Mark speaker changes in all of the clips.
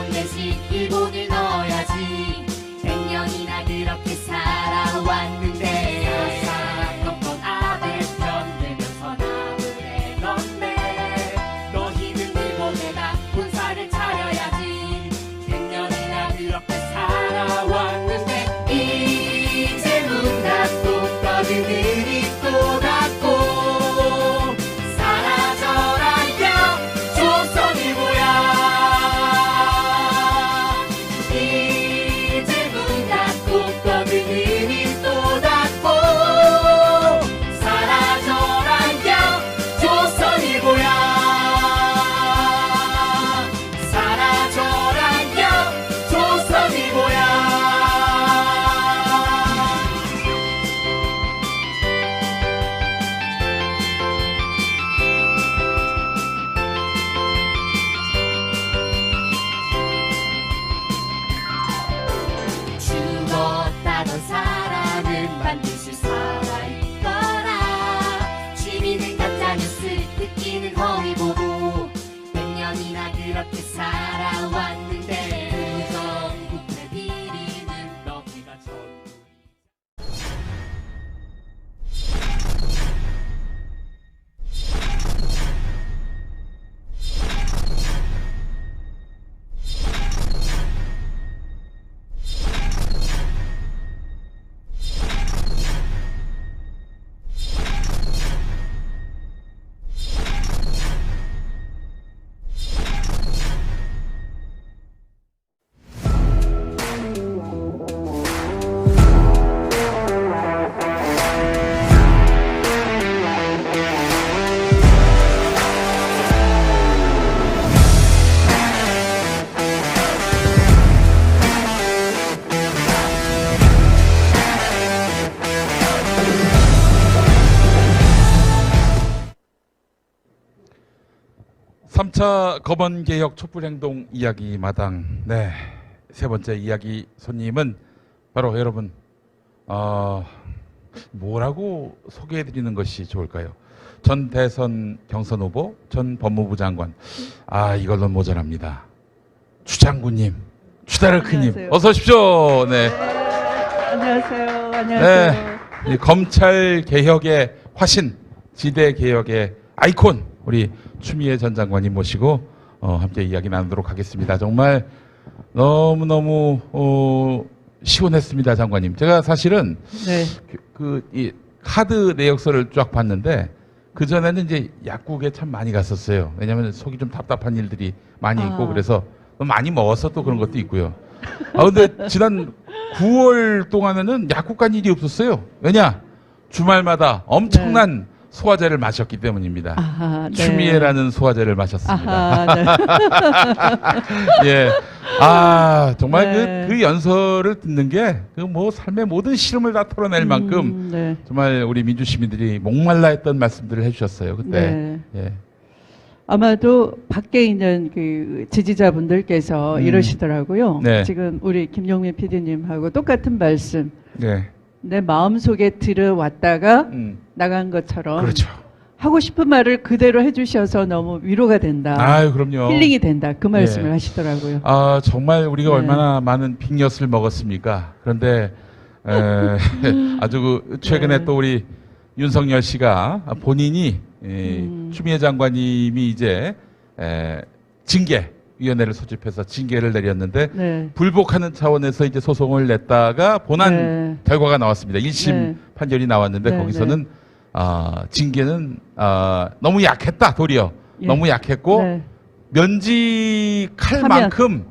Speaker 1: 돈 대신 일본을 넣어야지. 100년이나 그렇게 살아왔는데 사사건건 아들 편들면서 남을 해놓네. 너희는 일본에다 본사를 차려야지. 100년이나 그렇게 살아왔는데 이제 문 닫고 떠드느니 또 닫고 사라져라야 조선일보야. 이제 문 닫고 떠드느니 또 닫고 사라져라야 조선일보야. 사라져라야 조선일보야. 죽었다던 사람은 반드시 살아있더라. 취미는 가짜뉴스, 듣기는 허위보도. 100년이나 그렇게 살아왔는데 우정부패 비리는 너희가 전부.
Speaker 2: 삼 차 검언개혁 촛불행동 이야기 마당. 네, 세 번째 이야기 손님은 바로 여러분 뭐라고 소개해드리는 것이 좋을까요? 전 대선 경선 후보, 전 법무부 장관. 이걸로는 모자랍니다. 추 장군님, 추다르크님,
Speaker 3: 안녕하세요.
Speaker 2: 어서 오십시오. 네,
Speaker 3: 안녕하세요. 안녕하세요.
Speaker 2: 이 검찰 개혁의 화신, 지대 개혁의 아이콘 우리 추미애 전 장관님 모시고 함께 이야기 나누도록 하겠습니다. 정말 너무너무 시원했습니다, 장관님. 제가 사실은
Speaker 3: 네.
Speaker 2: 이 카드 내역서를 쫙 봤는데 그 전에는 이제 약국에 참 많이 갔었어요. 왜냐하면 속이 좀 답답한 일들이 많이 있고 그래서 많이 먹어서 또 그런 것도 있고요. 근데 지난 9월 동안에는 약국 간 일이 없었어요. 왜냐? 주말마다 엄청난 소화제를 마셨기 때문입니다.
Speaker 3: 네.
Speaker 2: 추미애라는 소화제를 마셨습니다.
Speaker 3: 네.
Speaker 2: 예. 정말
Speaker 3: 네.
Speaker 2: 그 연설을 듣는 게 그 뭐 삶의 모든 시름을 다 털어낼 만큼
Speaker 3: 네.
Speaker 2: 정말 우리 민주 시민들이 목말라 했던 말씀들을 해주셨어요. 그때.
Speaker 3: 네.
Speaker 2: 예.
Speaker 3: 아마도 밖에 있는 그 지지자분들께서 이러시더라고요.
Speaker 2: 네.
Speaker 3: 지금 우리 김용민 PD님하고 똑같은 말씀.
Speaker 2: 네.
Speaker 3: 내 마음속에 들어왔다가 나간 것처럼
Speaker 2: 그렇죠.
Speaker 3: 하고 싶은 말을 그대로 해주셔서 너무 위로가 된다.
Speaker 2: 그럼요.
Speaker 3: 힐링이 된다. 그 말씀을
Speaker 2: 예.
Speaker 3: 하시더라고요.
Speaker 2: 정말 우리가
Speaker 3: 네.
Speaker 2: 얼마나 많은 빅엿을 먹었습니까? 그런데 아주 최근에
Speaker 3: 네.
Speaker 2: 또 우리 윤석열 씨가 본인이 추미애 장관님이 이제 징계위원회를 소집해서 징계를 내렸는데
Speaker 3: 네.
Speaker 2: 불복하는 차원에서 이제 소송을 냈다가 본안
Speaker 3: 네.
Speaker 2: 결과가 나왔습니다. 1심
Speaker 3: 네.
Speaker 2: 판결이 나왔는데
Speaker 3: 네,
Speaker 2: 거기서는 징계는 너무 약했다. 도리어
Speaker 3: 예.
Speaker 2: 너무 약했고
Speaker 3: 네.
Speaker 2: 면직할 만큼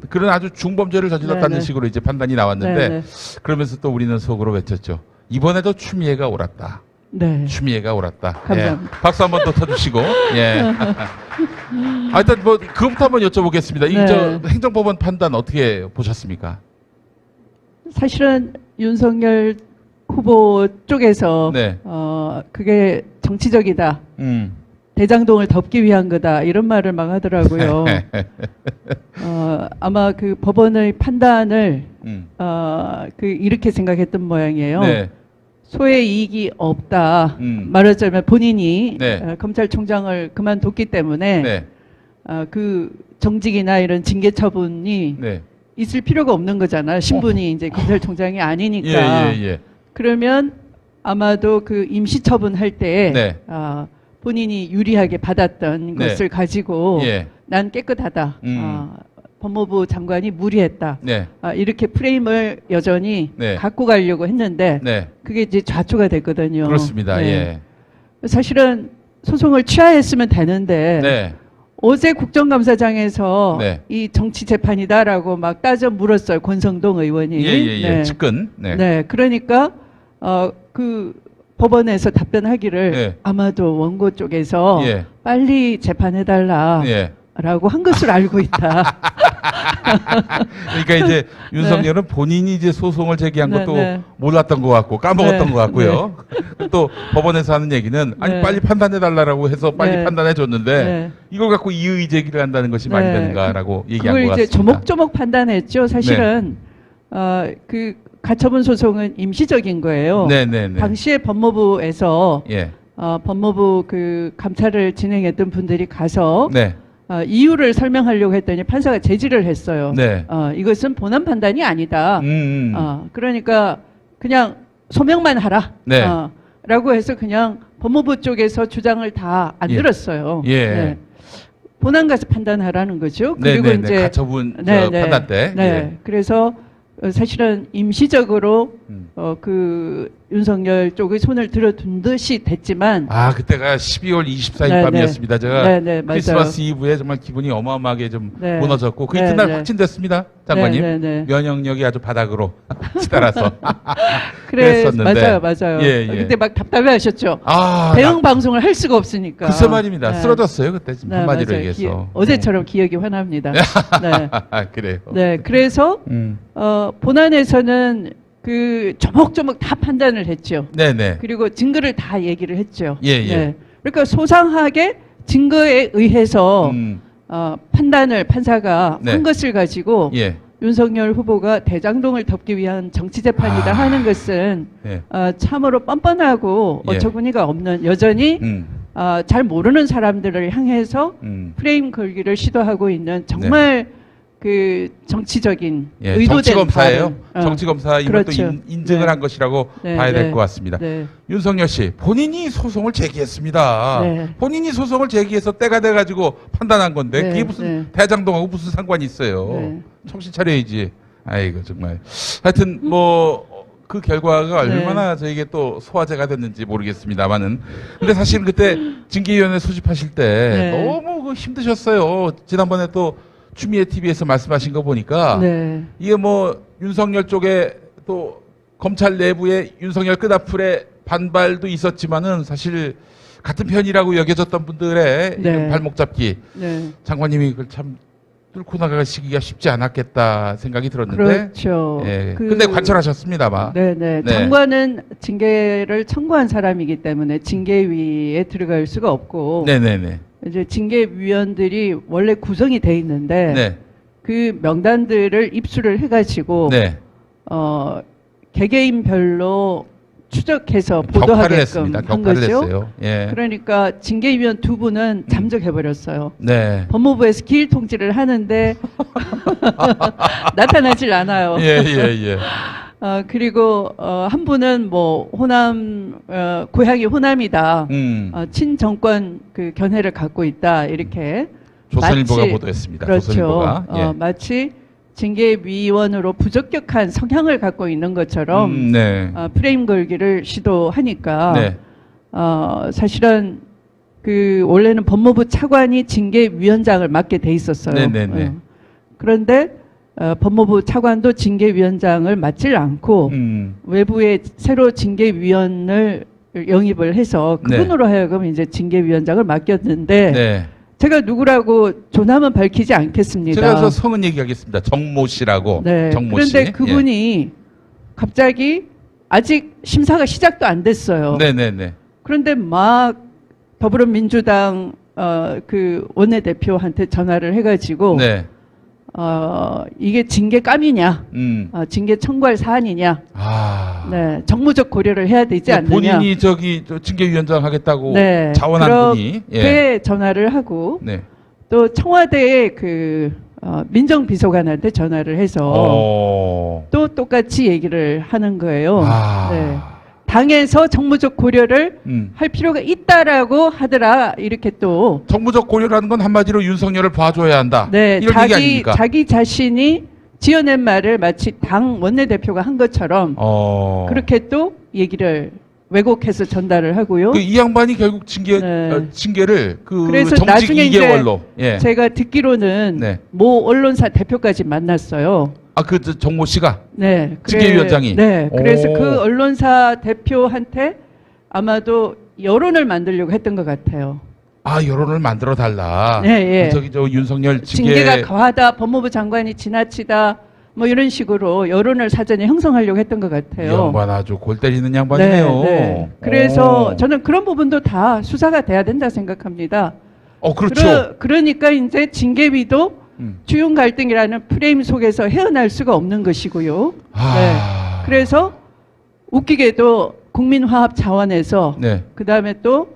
Speaker 2: 그런 아주 중범죄를 저질렀다는
Speaker 3: 네, 네.
Speaker 2: 식으로 이제 판단이 나왔는데
Speaker 3: 네,
Speaker 2: 그러면서 또 우리는 속으로 외쳤죠. 이번에도 추미애가 옳았다.
Speaker 3: 네.
Speaker 2: 추미애가 옳았다.
Speaker 3: 감사합니다.
Speaker 2: 예. 박수 한번 더 쳐주시고. 예. 일단 뭐 그것부터 한번 여쭤보겠습니다.
Speaker 3: 네.
Speaker 2: 저 행정법원 판단 어떻게 보셨습니까?
Speaker 3: 사실은 윤석열 후보 쪽에서
Speaker 2: 네.
Speaker 3: 그게 정치적이다. 대장동을 덮기 위한 거다. 이런 말을 막 하더라고요. 아마 그 법원의 판단을 이렇게 생각했던 모양이에요.
Speaker 2: 네.
Speaker 3: 소의 이익이 없다. 말하자면 본인이
Speaker 2: 네.
Speaker 3: 검찰총장을 그만뒀기 때문에
Speaker 2: 네.
Speaker 3: 그 정직이나 이런 징계 처분이
Speaker 2: 네.
Speaker 3: 있을 필요가 없는 거잖아요. 신분이 이제 검찰총장이 아니니까.
Speaker 2: 예.
Speaker 3: 그러면 아마도 그 임시 처분할 때
Speaker 2: 네.
Speaker 3: 본인이 유리하게 받았던
Speaker 2: 네.
Speaker 3: 것을 가지고
Speaker 2: 예.
Speaker 3: 난 깨끗하다. 법무부 장관이 무리했다.
Speaker 2: 네.
Speaker 3: 이렇게 프레임을 여전히
Speaker 2: 네.
Speaker 3: 갖고 가려고 했는데
Speaker 2: 네.
Speaker 3: 그게 이제 좌초가 됐거든요.
Speaker 2: 그렇습니다.
Speaker 3: 네.
Speaker 2: 예.
Speaker 3: 사실은 소송을 취하했으면 되는데
Speaker 2: 네.
Speaker 3: 어제 국정감사장에서
Speaker 2: 네.
Speaker 3: 이 정치 재판이다라고 막 따져 물었어요. 권성동 의원이.
Speaker 2: 예.
Speaker 3: 네.
Speaker 2: 측근. 네.
Speaker 3: 네. 그러니까 그 법원에서 답변하기를
Speaker 2: 예.
Speaker 3: 아마도 원고 쪽에서
Speaker 2: 예.
Speaker 3: 빨리 재판해달라라고
Speaker 2: 예.
Speaker 3: 한 것으로 알고 있다.
Speaker 2: 그러니까 이제 윤석열은 본인이 이제 소송을 제기한
Speaker 3: 네,
Speaker 2: 것도
Speaker 3: 네.
Speaker 2: 몰랐던 것 같고 까먹었던
Speaker 3: 네,
Speaker 2: 것 같고요. 또 법원에서 하는 얘기는 아니
Speaker 3: 네.
Speaker 2: 빨리 판단해달라고 해서 빨리
Speaker 3: 네.
Speaker 2: 판단해줬는데
Speaker 3: 네.
Speaker 2: 이걸 갖고 이의 제기를 한다는 것이 말이
Speaker 3: 네.
Speaker 2: 되는가라고 얘기한
Speaker 3: 그걸
Speaker 2: 것
Speaker 3: 이제
Speaker 2: 같습니다.
Speaker 3: 조목조목 판단했죠. 사실은 그 가처분 소송은 임시적인 거예요.
Speaker 2: 네네네.
Speaker 3: 당시에 법무부에서
Speaker 2: 예.
Speaker 3: 법무부 그 감찰을 진행했던 분들이 가서
Speaker 2: 네.
Speaker 3: 이유를 설명하려고 했더니 판사가 제지를 했어요.
Speaker 2: 네.
Speaker 3: 이것은 본안 판단이 아니다. 그러니까 그냥 소명만 하라.
Speaker 2: 네.
Speaker 3: 라고 해서 그냥 법무부 쪽에서 주장을 다 안
Speaker 2: 예.
Speaker 3: 들었어요.
Speaker 2: 예.
Speaker 3: 네. 본안 가서 판단하라는 거죠.
Speaker 2: 네.
Speaker 3: 그리고
Speaker 2: 네.
Speaker 3: 이제
Speaker 2: 가처분
Speaker 3: 네,
Speaker 2: 판단 때.
Speaker 3: 네.
Speaker 2: 예.
Speaker 3: 그래서 사실은 임시적으로 그 윤석열 쪽의 손을 들어둔 듯이 됐지만
Speaker 2: 그때가 12월 24일
Speaker 3: 네,
Speaker 2: 밤이었습니다. 제가
Speaker 3: 네, 맞아요.
Speaker 2: 크리스마스 이브에 정말 기분이 어마어마하게 좀
Speaker 3: 네.
Speaker 2: 무너졌고 그
Speaker 3: 네,
Speaker 2: 이튿날
Speaker 3: 네.
Speaker 2: 확진됐습니다. 장관님.
Speaker 3: 네.
Speaker 2: 면역력이 아주 바닥으로 치달아서
Speaker 3: 그래,
Speaker 2: 그랬었는데.
Speaker 3: 맞아요.
Speaker 2: 예.
Speaker 3: 그때 막 답답해하셨죠.
Speaker 2: 나-
Speaker 3: 대응 방송을 할 수가 없으니까.
Speaker 2: 글쎄 말입니다.
Speaker 3: 네.
Speaker 2: 쓰러졌어요 그때 지금
Speaker 3: 네,
Speaker 2: 한마디로
Speaker 3: 맞아요.
Speaker 2: 얘기해서.
Speaker 3: 어제처럼 기억이 환합니다. 네.
Speaker 2: 그래요.
Speaker 3: 네, 그래서 본안에서는 그 조목조목 다 판단을 했죠.
Speaker 2: 네네.
Speaker 3: 그리고 증거를 다 얘기를 했죠.
Speaker 2: 예.
Speaker 3: 네. 그러니까 소상하게 증거에 의해서 판단을 판사가
Speaker 2: 네.
Speaker 3: 한 것을 가지고
Speaker 2: 예.
Speaker 3: 윤석열 후보가 대장동을 덮기 위한 정치 재판이다 하는 것은
Speaker 2: 네.
Speaker 3: 참으로 뻔뻔하고
Speaker 2: 예.
Speaker 3: 어처구니가 없는 여전히 잘 모르는 사람들을 향해서 프레임 걸기를 시도하고 있는 정말 그 정치적인
Speaker 2: 예.
Speaker 3: 의도된
Speaker 2: 정치검사예요.
Speaker 3: 발언.
Speaker 2: 정치검사임을
Speaker 3: 그렇죠.
Speaker 2: 또 인증을
Speaker 3: 네.
Speaker 2: 한 것이라고
Speaker 3: 네,
Speaker 2: 봐야 될
Speaker 3: 네.
Speaker 2: 것 같습니다.
Speaker 3: 네.
Speaker 2: 윤석열 씨 본인이 소송을 제기했습니다.
Speaker 3: 네.
Speaker 2: 본인이 소송을 제기해서 때가 돼가지고 판단한 건데
Speaker 3: 네,
Speaker 2: 그게 무슨
Speaker 3: 네.
Speaker 2: 대장동하고 무슨 상관이 있어요.
Speaker 3: 네.
Speaker 2: 정신 차려야지. 아이고 정말. 하여튼 뭐 그 결과가
Speaker 3: 네.
Speaker 2: 얼마나 저에게 또 소화제가 됐는지 모르겠습니다만은. 근데 사실 그때 징계위원회 소집하실 때
Speaker 3: 네.
Speaker 2: 너무 그 힘드셨어요. 지난번에 또 추미애 TV에서 말씀하신 거 보니까
Speaker 3: 네.
Speaker 2: 이게 뭐 윤석열 쪽에 또 검찰 내부에 윤석열 끄다풀에 반발도 있었지만은 사실 같은 편이라고 여겨졌던 분들의
Speaker 3: 네.
Speaker 2: 발목 잡기
Speaker 3: 네.
Speaker 2: 장관님이 그걸 참 뚫고 나가시기가 쉽지 않았겠다 생각이 들었는데
Speaker 3: 그렇죠.
Speaker 2: 예. 근데 관철하셨습니다만
Speaker 3: 네네.
Speaker 2: 네.
Speaker 3: 장관은 징계를 청구한 사람이기 때문에 징계위에 들어갈 수가 없고
Speaker 2: 네네네
Speaker 3: 이제 징계위원들이 원래 구성이 돼 있는데
Speaker 2: 네.
Speaker 3: 그 명단들을 입수를 해가지고
Speaker 2: 네.
Speaker 3: 개개인별로 추적해서
Speaker 2: 격파를
Speaker 3: 보도하게끔
Speaker 2: 했습니다.
Speaker 3: 한
Speaker 2: 격파를
Speaker 3: 거죠.
Speaker 2: 했어요. 예.
Speaker 3: 그러니까 징계위원 두 분은 잠적해버렸어요.
Speaker 2: 네.
Speaker 3: 법무부에서 기일 통지를 하는데 나타나질 않아요.
Speaker 2: 예.
Speaker 3: 그리고 한 분은 뭐 호남 고향이 호남이다. 친정권 그 견해를 갖고 있다. 이렇게
Speaker 2: 조선일보가
Speaker 3: 마치-
Speaker 2: 보도했습니다.
Speaker 3: 그렇죠.
Speaker 2: 조선일보가. 예.
Speaker 3: 마치 징계위원으로 부적격한 성향을 갖고 있는 것처럼
Speaker 2: 네.
Speaker 3: 프레임 걸기를 시도하니까
Speaker 2: 네.
Speaker 3: 사실은 그 원래는 법무부 차관이 징계위원장을 맡게 돼 있었어요.
Speaker 2: 네네네.
Speaker 3: 그런데 법무부 차관도 징계위원장을 맡질 않고 외부에 새로 징계위원을 영입을 해서 그분으로 하여금 이제 징계위원장을 맡겼는데
Speaker 2: 네.
Speaker 3: 제가 누구라고 조남은 밝히지 않겠습니다.
Speaker 2: 제가 저 성은 얘기하겠습니다. 정모 씨라고.
Speaker 3: 네.
Speaker 2: 정모 씨.
Speaker 3: 그런데 그분이 갑자기 아직 심사가 시작도 안 됐어요.
Speaker 2: 네네네.
Speaker 3: 그런데 막 더불어민주당 그 원내대표한테 전화를 해가지고
Speaker 2: 네.
Speaker 3: 이게 징계감이냐, 징계 청구할 사안이냐, 네, 정무적 고려를 해야 되지 않느냐.
Speaker 2: 본인이 저기 저 징계위원장 하겠다고
Speaker 3: 네,
Speaker 2: 자원한 분이.
Speaker 3: 그렇게 전화를 하고
Speaker 2: 네.
Speaker 3: 또 청와대의 민정비서관한테 전화를 해서 또 똑같이 얘기를 하는 거예요. 네. 당에서 정무적 고려를 할 필요가 있다라고 하더라. 이렇게 또
Speaker 2: 정무적 고려라는 건 한마디로 윤석열을 봐줘야 한다.
Speaker 3: 네,
Speaker 2: 이런 얘기 아닙니까?
Speaker 3: 자기 자신이 지어낸 말을 마치 당 원내대표가 한 것처럼 그렇게 또 얘기를 왜곡해서 전달을 하고요.
Speaker 2: 이 양반이 결국
Speaker 3: 네.
Speaker 2: 징계를
Speaker 3: 그래서
Speaker 2: 정직
Speaker 3: 나중에
Speaker 2: 2개월로. 예.
Speaker 3: 제가 듣기로는
Speaker 2: 네.
Speaker 3: 모 언론사 대표까지 만났어요.
Speaker 2: 정모 씨가?
Speaker 3: 네.
Speaker 2: 징계위원장이?
Speaker 3: 네. 그래서
Speaker 2: 오.
Speaker 3: 그 언론사 대표한테 아마도 여론을 만들려고 했던 것 같아요.
Speaker 2: 여론을 만들어 달라.
Speaker 3: 네, 예.
Speaker 2: 윤석열
Speaker 3: 징계가 과하다, 법무부 장관이 지나치다, 뭐 이런 식으로 여론을 사전에 형성하려고 했던 것 같아요.
Speaker 2: 이 양반 아주 골 때리는 양반이네요.
Speaker 3: 네. 그래서 저는 그런 부분도 다 수사가 돼야 된다 생각합니다.
Speaker 2: 그렇죠.
Speaker 3: 그러니까 이제 징계위도 주윤 갈등이라는 프레임 속에서 헤어날 수가 없는 것이고요. 네. 그래서 웃기게도 국민화합 차원에서
Speaker 2: 네.
Speaker 3: 그다음에 또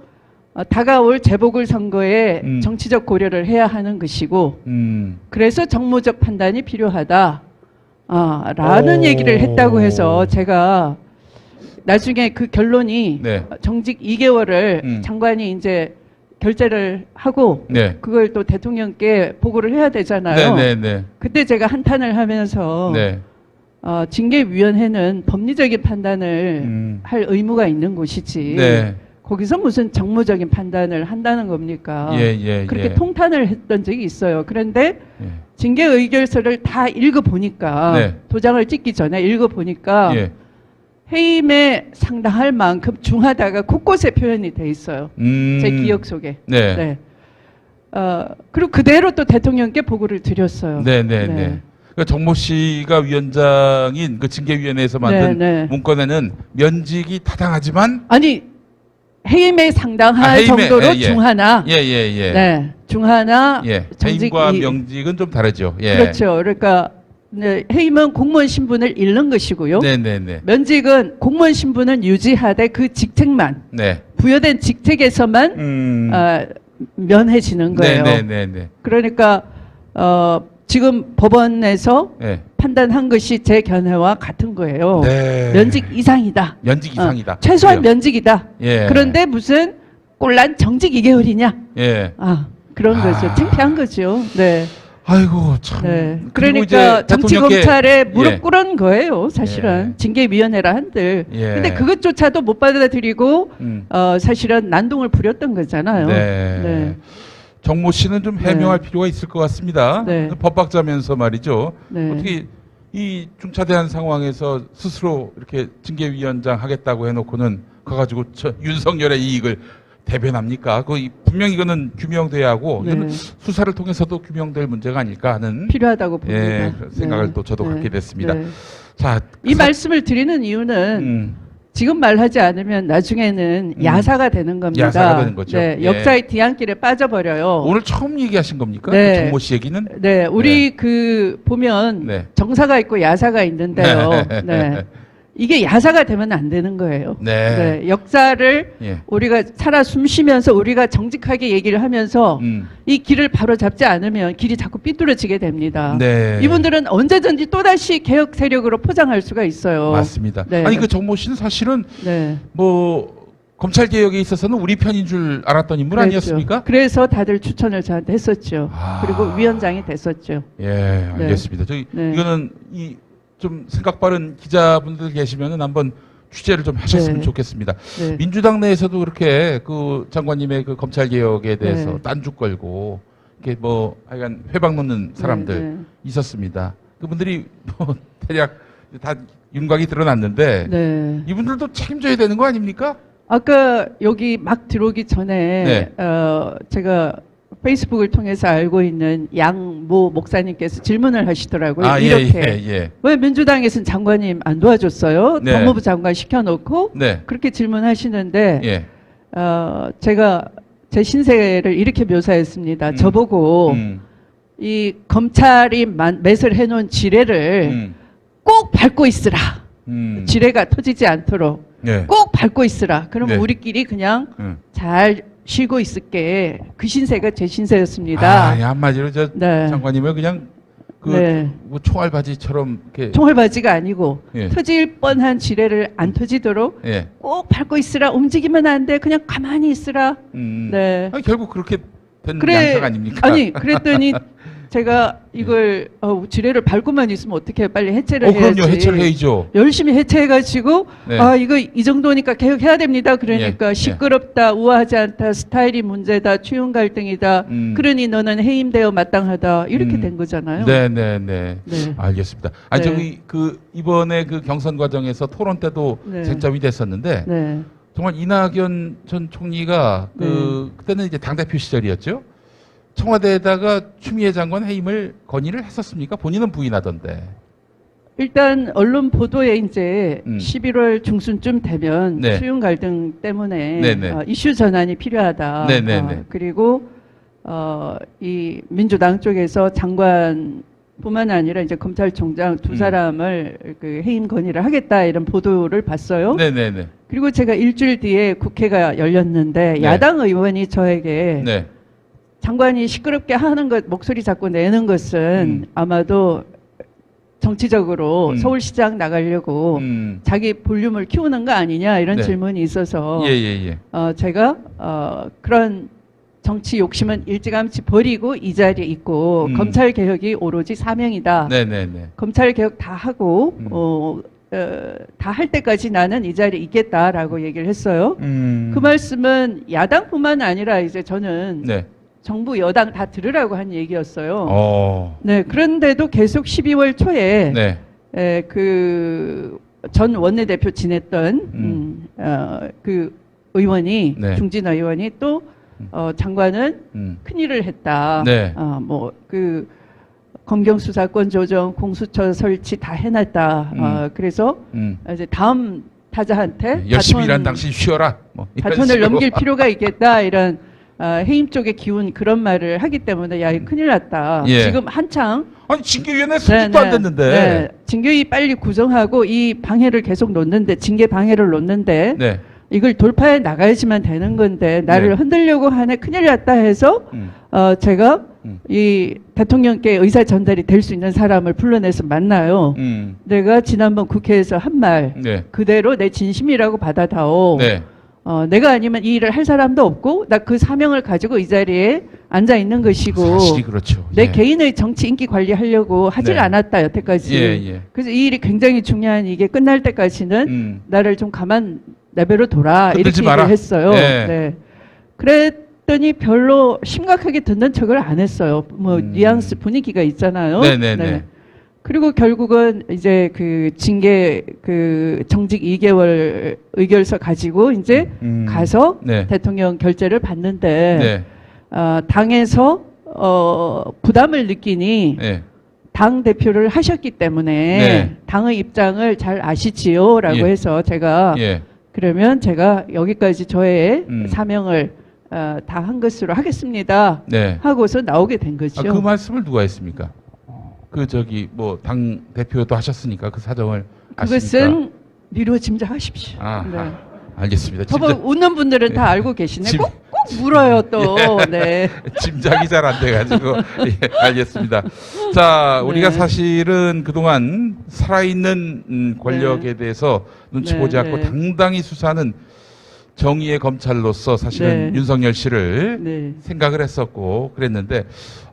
Speaker 3: 다가올 재보궐선거에 정치적 고려를 해야 하는 것이고 그래서 정무적 판단이 필요하다 라는 얘기를 했다고 해서 제가 나중에 그 결론이
Speaker 2: 네.
Speaker 3: 정직 2개월을 장관이 이제 결재를 하고
Speaker 2: 네.
Speaker 3: 그걸 또 대통령께 보고를 해야 되잖아요.
Speaker 2: 네.
Speaker 3: 그때 제가 한탄을 하면서
Speaker 2: 네.
Speaker 3: 징계위원회는 법리적인 판단을 할 의무가 있는 곳이지
Speaker 2: 네.
Speaker 3: 거기서 무슨 정무적인 판단을 한다는 겁니까? 그렇게 통탄을 했던 적이 있어요. 그런데 징계 의결서를 다 읽어보니까
Speaker 2: 네.
Speaker 3: 도장을 찍기 전에 읽어보니까 해임에 상당할 만큼 중하다가 곳곳에 표현이 돼 있어요. 제 기억 속에. 네. 그리고 그대로 또 대통령께 보고를 드렸어요.
Speaker 2: 네. 그러니까 정모 씨가 위원장인 그 징계위원회에서 만든 문건에는 면직이 타당하지만
Speaker 3: 해임에 상당할 정도로 중하나. 네. 중하나.
Speaker 2: 해임과 명직은 좀 다르죠.
Speaker 3: 그렇죠. 그러니까 해임은 공무원 신분을 잃는 것이고요. 면직은 공무원 신분은 유지하되 그 직책만 부여된 직책에서만 면해지는 거예요. 그러니까 지금 법원에서 판단한 것이 제 견해와 같은 거예요. 면직 이상이다.
Speaker 2: 면직 이상이다.
Speaker 3: 최소한 면직이다. 그런데 무슨 꼴난 정직 2개월이냐? 그런 거죠. 창피한 거죠. 네.
Speaker 2: 아이고 참.
Speaker 3: 그러니까 정치 검찰에 무릎 꿇은 거예요. 사실은 징계위원회라 한들. 근데 그것조차도 못 받아들이고 사실은 난동을 부렸던 거잖아요.
Speaker 2: 정모 씨는 좀 해명할 필요가 있을 것 같습니다. 법학자면서 말이죠. 어떻게 이 중차대한 상황에서 스스로 이렇게 징계위원장 하겠다고 해놓고는 가가지고 윤석열의 이익을 대변합니까? 분명히 이거는 규명돼야 하고 이거는 수사를 통해서도 규명될 문제가 아닐까 하는
Speaker 3: 필요하다고 봅니다.
Speaker 2: 생각을 또 저도 갖게 됐습니다. 자,
Speaker 3: 이 말씀을 드리는 이유는 지금 말하지 않으면 나중에는 야사가 되는 겁니다.
Speaker 2: 야사가 되는 거죠.
Speaker 3: 역사의 뒤안길에 빠져버려요.
Speaker 2: 오늘 처음 얘기하신 겁니까? 정모 씨 얘기는?
Speaker 3: 우리 보면 정사가 있고 야사가 있는데요. 이게 야사가 되면 안 되는 거예요. 역사를 우리가 살아 숨쉬면서 우리가 정직하게 얘기를 하면서 이 길을 바로 잡지 않으면 길이 자꾸 삐뚤어지게 됩니다. 이분들은 언제든지 또다시 개혁 세력으로 포장할 수가 있어요.
Speaker 2: 맞습니다. 아니 그 정모 씨는 사실은 뭐 검찰 개혁에 있어서는 우리 편인 줄 알았던 인물 아니었습니까?
Speaker 3: 그래서 다들 추천을 저한테 했었죠. 그리고 위원장이 됐었죠.
Speaker 2: 알겠습니다. 이거는 좀 생각 빠른 기자분들 계시면은 한번 취재를 좀 하셨으면 좋겠습니다. 민주당 내에서도 그렇게 그 장관님의 그 검찰 개혁에 대해서 딴죽 걸고 이렇게 뭐 하여간 회방 놓는 사람들 있었습니다. 그분들이 뭐 대략 다 윤곽이 드러났는데 이분들도 책임져야 되는 거 아닙니까?
Speaker 3: 아까 여기 막 들어오기 전에 제가 페이스북을 통해서 알고 있는 양모 목사님께서 질문을 하시더라고요. 이렇게 왜 민주당에서는 장관님 안 도와줬어요? 법무부 장관 시켜놓고 그렇게 질문하시는데 제가 제 신세를 이렇게 묘사했습니다. 저보고 이 검찰이 매설 해놓은 지뢰를 꼭 밟고 있으라. 지뢰가 터지지 않도록 꼭 밟고 있으라. 그러면 우리끼리 그냥 잘 쉬고 있을게. 그 신세가 제 신세였습니다.
Speaker 2: 아, 예, 한마디로 저
Speaker 3: 네.
Speaker 2: 장관님은 그냥 그
Speaker 3: 네.
Speaker 2: 뭐 총알바지처럼 이렇게
Speaker 3: 총알바지가 아니고
Speaker 2: 예.
Speaker 3: 터질 뻔한 지뢰를 안 터지도록
Speaker 2: 예.
Speaker 3: 꼭 밟고 있으라. 움직이면 안 돼. 그냥 가만히 있으라. 네.
Speaker 2: 아니, 결국 그렇게 된
Speaker 3: 그래.
Speaker 2: 양상 아닙니까?
Speaker 3: 아니 그랬더니 제가 이걸 지뢰를 밟고만 있으면 어떻게 빨리 해체를 해야지.
Speaker 2: 그럼요. 해체를 해야죠.
Speaker 3: 열심히 해체해가지고
Speaker 2: 네.
Speaker 3: 이거 이 정도니까 개혁해야 됩니다. 그러니까
Speaker 2: 예.
Speaker 3: 시끄럽다, 우아하지 않다, 스타일이 문제다, 추용 갈등이다. 그러니 너는 해임되어 마땅하다. 이렇게 된 거잖아요.
Speaker 2: 네네네.
Speaker 3: 네.
Speaker 2: 알겠습니다. 아니
Speaker 3: 네.
Speaker 2: 저기 그 이번에 그 경선 과정에서 토론 때도
Speaker 3: 네.
Speaker 2: 쟁점이 됐었는데
Speaker 3: 네.
Speaker 2: 정말 이낙연 전 총리가 그때는 이제 당대표 시절이었죠. 청와대에다가 추미애 장관 해임을 건의를 했었습니까? 본인은 부인하던데.
Speaker 3: 일단 언론 보도에 이제 11월 중순쯤 되면
Speaker 2: 네.
Speaker 3: 수용 갈등 때문에
Speaker 2: 네네.
Speaker 3: 이슈 전환이 필요하다.
Speaker 2: 네네네.
Speaker 3: 그리고 이 민주당 쪽에서 장관뿐만 아니라 이제 검찰총장 두 사람을 그 해임 건의를 하겠다 이런 보도를 봤어요.
Speaker 2: 네네네.
Speaker 3: 그리고 제가 일주일 뒤에 국회가 열렸는데
Speaker 2: 네.
Speaker 3: 야당 의원이 저에게
Speaker 2: 네.
Speaker 3: 장관이 시끄럽게 하는 것, 목소리 자꾸 내는 것은 아마도 정치적으로 서울시장 나가려고 자기 볼륨을 키우는 거 아니냐 이런
Speaker 2: 네.
Speaker 3: 질문이 있어서
Speaker 2: 예.
Speaker 3: 제가 그런 정치 욕심은 일찌감치 버리고 이 자리에 있고 검찰 개혁이 오로지 사명이다.
Speaker 2: 네네네.
Speaker 3: 검찰 개혁 다 하고 다 할 때까지 나는 이 자리에 있겠다라고 얘기를 했어요. 그 말씀은 야당뿐만 아니라 이제 저는
Speaker 2: 네.
Speaker 3: 정부 여당 다 들으라고 한 얘기였어요. 네, 그런데도 계속 12월 초에
Speaker 2: 네.
Speaker 3: 그 전 원내대표 지냈던 그 의원이
Speaker 2: 네.
Speaker 3: 중진 의원이 또 장관은 큰일을 했다.
Speaker 2: 네.
Speaker 3: 뭐 그 검경 수사권 조정, 공수처 설치 다 해놨다. 그래서 이제 다음 타자한테
Speaker 2: 열심히 일한 당신 쉬어라. 뭐 이런
Speaker 3: 바톤을
Speaker 2: 식으로.
Speaker 3: 넘길 필요가 있겠다. 이런 해임 쪽의 기운 그런 말을 하기 때문에 야, 이거 큰일 났다.
Speaker 2: 예.
Speaker 3: 지금 한창
Speaker 2: 아니 징계위원회 소집도 안 됐는데.
Speaker 3: 네, 징계위 빨리 구성하고 이 방해를 계속 놓는데 징계 방해를 놓는데
Speaker 2: 네.
Speaker 3: 이걸 돌파해 나가야지만 되는 건데 나를
Speaker 2: 네.
Speaker 3: 흔들려고 하네. 큰일 났다 해서 제가 이 대통령께 의사 전달이 될 수 있는 사람을 불러내서 만나요. 내가 지난번 국회에서 한 말
Speaker 2: 네.
Speaker 3: 그대로 내 진심이라고 받아다오.
Speaker 2: 네.
Speaker 3: 내가 아니면 이 일을 할 사람도 없고 나 그 사명을 가지고 이 자리에 앉아 있는 것이고
Speaker 2: 사실이 그렇죠.
Speaker 3: 내
Speaker 2: 예.
Speaker 3: 개인의 정치 인기 관리하려고 하질
Speaker 2: 네.
Speaker 3: 않았다 여태까지.
Speaker 2: 예.
Speaker 3: 그래서 이 일이 굉장히 중요한 이게 끝날 때까지는 나를 좀 가만 내버려 둬라 이렇게
Speaker 2: 흔들지 마라.
Speaker 3: 얘기를 했어요.
Speaker 2: 예.
Speaker 3: 네. 그랬더니 별로 심각하게 듣는 척을 안 했어요. 뭐 뉘앙스 분위기가 있잖아요.
Speaker 2: 네네네.
Speaker 3: 그리고 결국은 이제 그 징계 그 정직 2개월 의결서 가지고 이제 가서
Speaker 2: 네.
Speaker 3: 대통령 결재를 받는데
Speaker 2: 네.
Speaker 3: 당에서 부담을 느끼니
Speaker 2: 네.
Speaker 3: 당 대표를 하셨기 때문에
Speaker 2: 네.
Speaker 3: 당의 입장을 잘 아시지요라고
Speaker 2: 예.
Speaker 3: 해서 제가
Speaker 2: 예.
Speaker 3: 그러면 제가 여기까지 저의 사명을 다 한 것으로 하겠습니다.
Speaker 2: 네.
Speaker 3: 하고서 나오게 된 거죠.
Speaker 2: 그 말씀을 누가 했습니까? 그 저기 뭐 당 대표도 하셨으니까 그 사정을 아십니까?
Speaker 3: 그것은 미루어 짐작하십시오.
Speaker 2: 네. 알겠습니다.
Speaker 3: 저보고 웃는 분들은 다 알고 계시네. 꼭 물어요 또. 네.
Speaker 2: 짐작이 잘 안 돼가지고 예, 알겠습니다. 자, 우리가 사실은 그동안 살아있는 권력에 대해서 눈치 보지 않고 당당히 수사하는 정의의 검찰로서 사실은 윤석열 씨를 생각을 했었고 그랬는데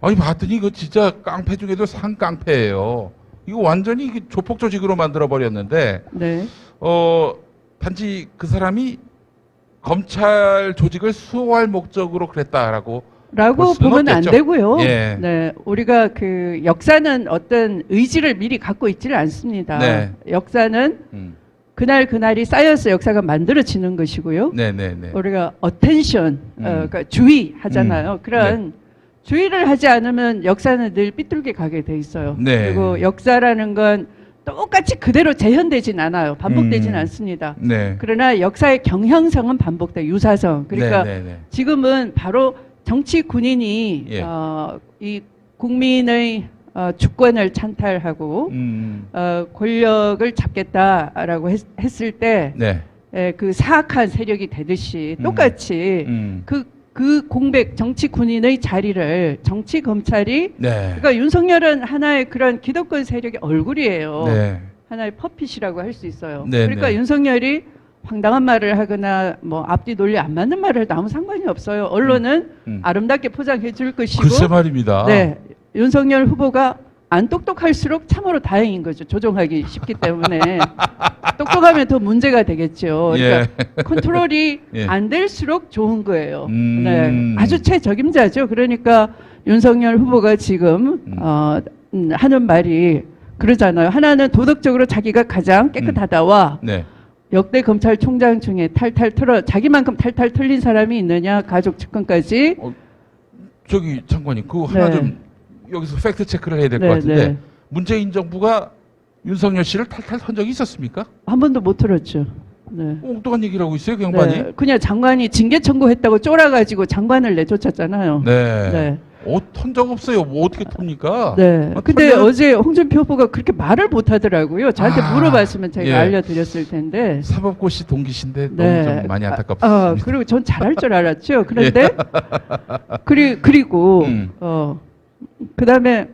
Speaker 2: 아니 봤더니 이거 진짜 깡패 중에도 상깡패예요. 이거 완전히 조폭 조직으로 만들어 버렸는데 단지 그 사람이 검찰 조직을 수호할 목적으로 그랬다라고
Speaker 3: 보면 안 되고요.
Speaker 2: 예.
Speaker 3: 네, 우리가 그 역사는 어떤 의지를 미리 갖고 있지를 않습니다.
Speaker 2: 네.
Speaker 3: 역사는 그날이 쌓여서 역사가 만들어지는 것이고요.
Speaker 2: 네네네.
Speaker 3: 우리가 attention, 그러니까 주의하잖아요. 그런 주의를 하지 않으면 역사는 늘 삐뚤게 가게 돼 있어요.
Speaker 2: 네.
Speaker 3: 그리고 역사라는 건 똑같이 그대로 재현되진 않아요. 반복되진 않습니다.
Speaker 2: 네.
Speaker 3: 그러나 역사의 경향성은 반복돼, 유사성. 그러니까 지금은 바로 정치 군인이 이 국민의 주권을 찬탈하고 권력을 잡겠다라고 했을 때 그 사악한 세력이 되듯이 똑같이 그 그 공백 정치 군인의 자리를 정치 검찰이
Speaker 2: 네.
Speaker 3: 그러니까 윤석열은 하나의 그런 기득권 세력의 얼굴이에요.
Speaker 2: 네.
Speaker 3: 하나의 퍼핏이라고 할 수 있어요.
Speaker 2: 네,
Speaker 3: 그러니까
Speaker 2: 네.
Speaker 3: 윤석열이 황당한 말을 하거나 뭐 앞뒤 논리 안 맞는 말을 해도 아무 상관이 없어요. 언론은 아름답게 포장해 줄 것이고.
Speaker 2: 글쎄 말입니다.
Speaker 3: 네. 윤석열 후보가 안 똑똑할수록 참으로 다행인 거죠. 조종하기 쉽기 때문에. 똑똑하면 더 문제가 되겠죠. 그러니까 컨트롤이
Speaker 2: 예.
Speaker 3: 안 될수록 좋은 거예요. 네. 아주 최적임자죠. 그러니까 윤석열 후보가 지금 하는 말이 그러잖아요. 하나는 도덕적으로 자기가 가장 깨끗하다와
Speaker 2: 네.
Speaker 3: 역대 검찰총장 중에 자기만큼 탈탈 털린 사람이 있느냐, 가족 측근까지.
Speaker 2: 저기 장관님, 그거 하나
Speaker 3: 네.
Speaker 2: 좀 여기서 팩트 체크를 해야 될 것
Speaker 3: 네,
Speaker 2: 같은데
Speaker 3: 네.
Speaker 2: 문재인 정부가 윤석열 씨를 탈탈 턴 적이 있었습니까?
Speaker 3: 한 번도 못 들었죠. 네.
Speaker 2: 엉뚱한 얘기를 하고 있어요, 그 양반이.
Speaker 3: 네. 그냥 장관이 징계 청구했다고 쫄아가지고 장관을 내쫓았잖아요.
Speaker 2: 네.
Speaker 3: 네.
Speaker 2: 턴 적 없어요. 뭐 어떻게 톱니까?
Speaker 3: 네. 근데 어제 홍준표 후보가 그렇게 말을 못 하더라고요. 저한테 물어봤으면 제가
Speaker 2: 예.
Speaker 3: 알려드렸을 텐데.
Speaker 2: 사법고시 동기신데
Speaker 3: 네.
Speaker 2: 너무 좀 많이 안타깝습니다.
Speaker 3: 그리고 전 잘할 줄 알았죠. 그런데 그리고 그다음에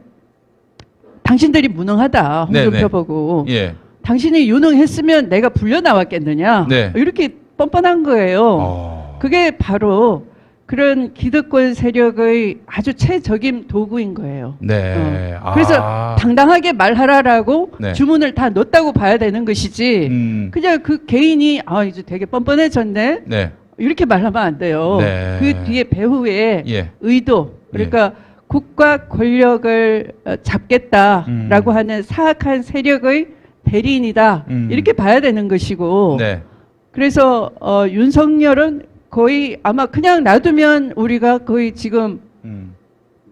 Speaker 3: 당신들이 무능하다. 홍준표
Speaker 2: 네네.
Speaker 3: 보고.
Speaker 2: 예.
Speaker 3: 당신이 유능했으면 내가 불려 나왔겠느냐.
Speaker 2: 네.
Speaker 3: 이렇게 뻔뻔한 거예요. 그게 바로 그런 기득권 세력의 아주 최적임 도구인 거예요.
Speaker 2: 네.
Speaker 3: 그래서 당당하게 말하라라고
Speaker 2: 네.
Speaker 3: 주문을 다 넣었다고 봐야 되는 것이지. 그냥 그 개인이 이제 되게 뻔뻔해졌네.
Speaker 2: 네.
Speaker 3: 이렇게 말하면 안 돼요.
Speaker 2: 네.
Speaker 3: 그 뒤에 배후에
Speaker 2: 예.
Speaker 3: 의도. 그러니까 국가 권력을 잡겠다라고 하는 사악한 세력의 대리인이다. 이렇게 봐야 되는 것이고.
Speaker 2: 네.
Speaker 3: 그래서 윤석열은 거의 아마 그냥 놔두면 우리가 거의 지금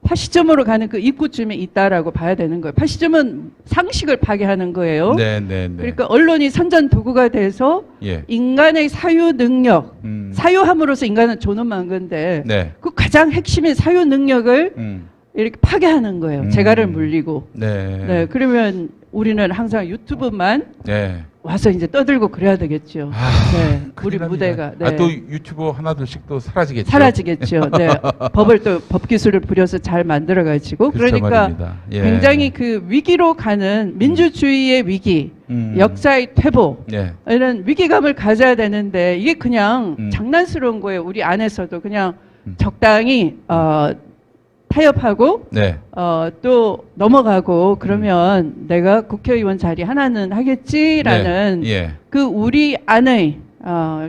Speaker 3: 파시점으로 가는 그 입구쯤에 있다라고 봐야 되는 거예요. 파시점은 상식을 파괴하는 거예요.
Speaker 2: 네, 네, 네.
Speaker 3: 그러니까 언론이 선전 도구가 돼서
Speaker 2: 예.
Speaker 3: 인간의 사유 능력, 사유함으로써 인간은 존엄한 건데
Speaker 2: 네.
Speaker 3: 그 가장 핵심인 사유 능력을 이렇게 파괴하는 거예요. 재갈을 물리고.
Speaker 2: 네.
Speaker 3: 네, 그러면 우리는 항상 유튜브만
Speaker 2: 네.
Speaker 3: 와서 이제 떠들고 그래야 되겠죠. 네, 우리
Speaker 2: 큰일 납니다.
Speaker 3: 무대가. 네.
Speaker 2: 또 유튜버 하나둘씩 또 사라지겠죠.
Speaker 3: 사라지겠죠. 네, 법을 또 법 기술을 부려서 잘 만들어가지고 그러니까
Speaker 2: 예.
Speaker 3: 굉장히 그 위기로 가는 민주주의의 위기, 역사의 퇴보
Speaker 2: 예.
Speaker 3: 이런 위기감을 가져야 되는데 이게 그냥 장난스러운 거예요. 우리 안에서도 그냥 적당히 타협하고
Speaker 2: 네.
Speaker 3: 또 넘어가고 그러면 내가 국회의원 자리 하나는 하겠지라는
Speaker 2: 예.
Speaker 3: 그 우리 안의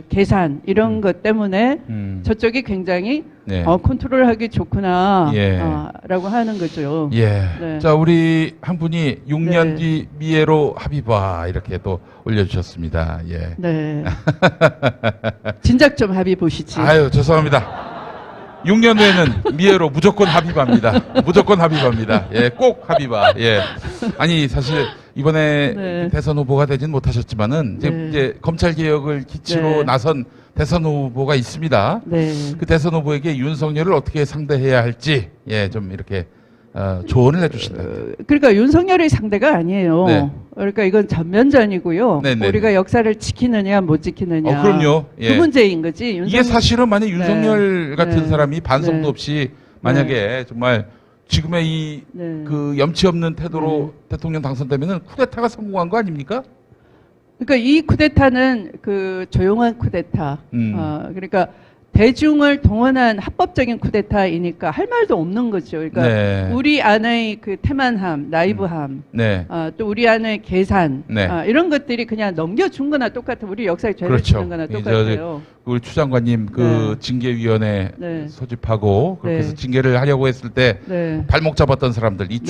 Speaker 3: 계산 이런 것 때문에 저쪽이 굉장히
Speaker 2: 네.
Speaker 3: 컨트롤하기 좋구나
Speaker 2: 예.
Speaker 3: 라고 하는 거죠.
Speaker 2: 예.
Speaker 3: 네.
Speaker 2: 자, 우리 한 분이 6년
Speaker 3: 네.
Speaker 2: 뒤 미애로 합의봐 이렇게 또 올려주셨습니다. 예.
Speaker 3: 네. 진작 좀 합의 보시지.
Speaker 2: 아유, 죄송합니다. 6년 후에는 미애로 무조건 합의합니다. 무조건 합의합니다. 예, 꼭 합의봐. 예. 아니, 사실 이번에
Speaker 3: 네.
Speaker 2: 대선 후보가 되진 못하셨지만은
Speaker 3: 네.
Speaker 2: 이제 검찰 개혁을 기치로
Speaker 3: 네.
Speaker 2: 나선 대선 후보가 있습니다.
Speaker 3: 네.
Speaker 2: 그 대선 후보에게 윤석열을 어떻게 상대해야 할지 좀 이렇게 조언을 해주신다.
Speaker 3: 그러니까 윤석열의 상대가 아니에요.
Speaker 2: 네.
Speaker 3: 그러니까 이건 전면전이고요.
Speaker 2: 네네.
Speaker 3: 우리가 역사를 지키느냐 못 지키느냐.
Speaker 2: 그럼요. 예.
Speaker 3: 그 문제인 거지.
Speaker 2: 이게 사실은 만약 윤석열 같은
Speaker 3: 네.
Speaker 2: 사람이 반성도
Speaker 3: 네.
Speaker 2: 없이 만약에 정말 지금의 이
Speaker 3: 네.
Speaker 2: 그 염치 없는 태도로 대통령 당선되면은 쿠데타가 성공한 거 아닙니까?
Speaker 3: 그러니까 이 쿠데타는 그 조용한 쿠데타. 그러니까 대중을 동원한 합법적인 쿠데타이니까 할 말도 없는 거죠. 그러니까
Speaker 2: 네.
Speaker 3: 우리 안의 그 태만함, 나이브함,
Speaker 2: 네.
Speaker 3: 또 우리 안의 계산,
Speaker 2: 네.
Speaker 3: 이런 것들이 그냥 넘겨준 거나 똑같아. 우리 역사에 죄를
Speaker 2: 그렇죠.
Speaker 3: 짓는 거나 똑같아요.
Speaker 2: 우리 추 장관님 그
Speaker 3: 네.
Speaker 2: 징계위원회
Speaker 3: 네.
Speaker 2: 소집하고 그렇게 해서
Speaker 3: 네.
Speaker 2: 징계를 하려고 했을 때
Speaker 3: 네.
Speaker 2: 발목 잡았던 사람들, 이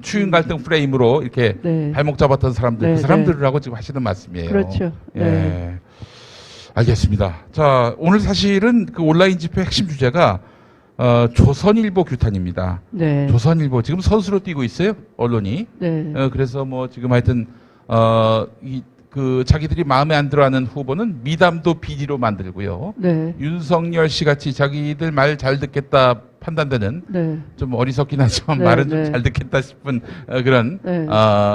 Speaker 2: 추윤 갈등 프레임으로 이렇게
Speaker 3: 네.
Speaker 2: 발목 잡았던 사람들,
Speaker 3: 네,
Speaker 2: 그 사람들하고 지금 하시는 말씀이에요.
Speaker 3: 그렇죠.
Speaker 2: 예.
Speaker 3: 네.
Speaker 2: 알겠습니다. 자, 오늘 사실은 그 온라인 집회 핵심 주제가 조선일보 규탄입니다.
Speaker 3: 네.
Speaker 2: 조선일보 지금 선수로 뛰고 있어요, 언론이.
Speaker 3: 네.
Speaker 2: 그래서 뭐 지금 하여튼 그 자기들이 마음에 안 들어하는 후보는 미담도 비리로 만들고요.
Speaker 3: 네.
Speaker 2: 윤석열 씨 같이 자기들 말 잘 듣겠다 판단되는
Speaker 3: 네.
Speaker 2: 좀 어리석긴 하지만
Speaker 3: 네,
Speaker 2: 말은
Speaker 3: 네.
Speaker 2: 좀 잘 듣겠다 싶은 그런
Speaker 3: 네.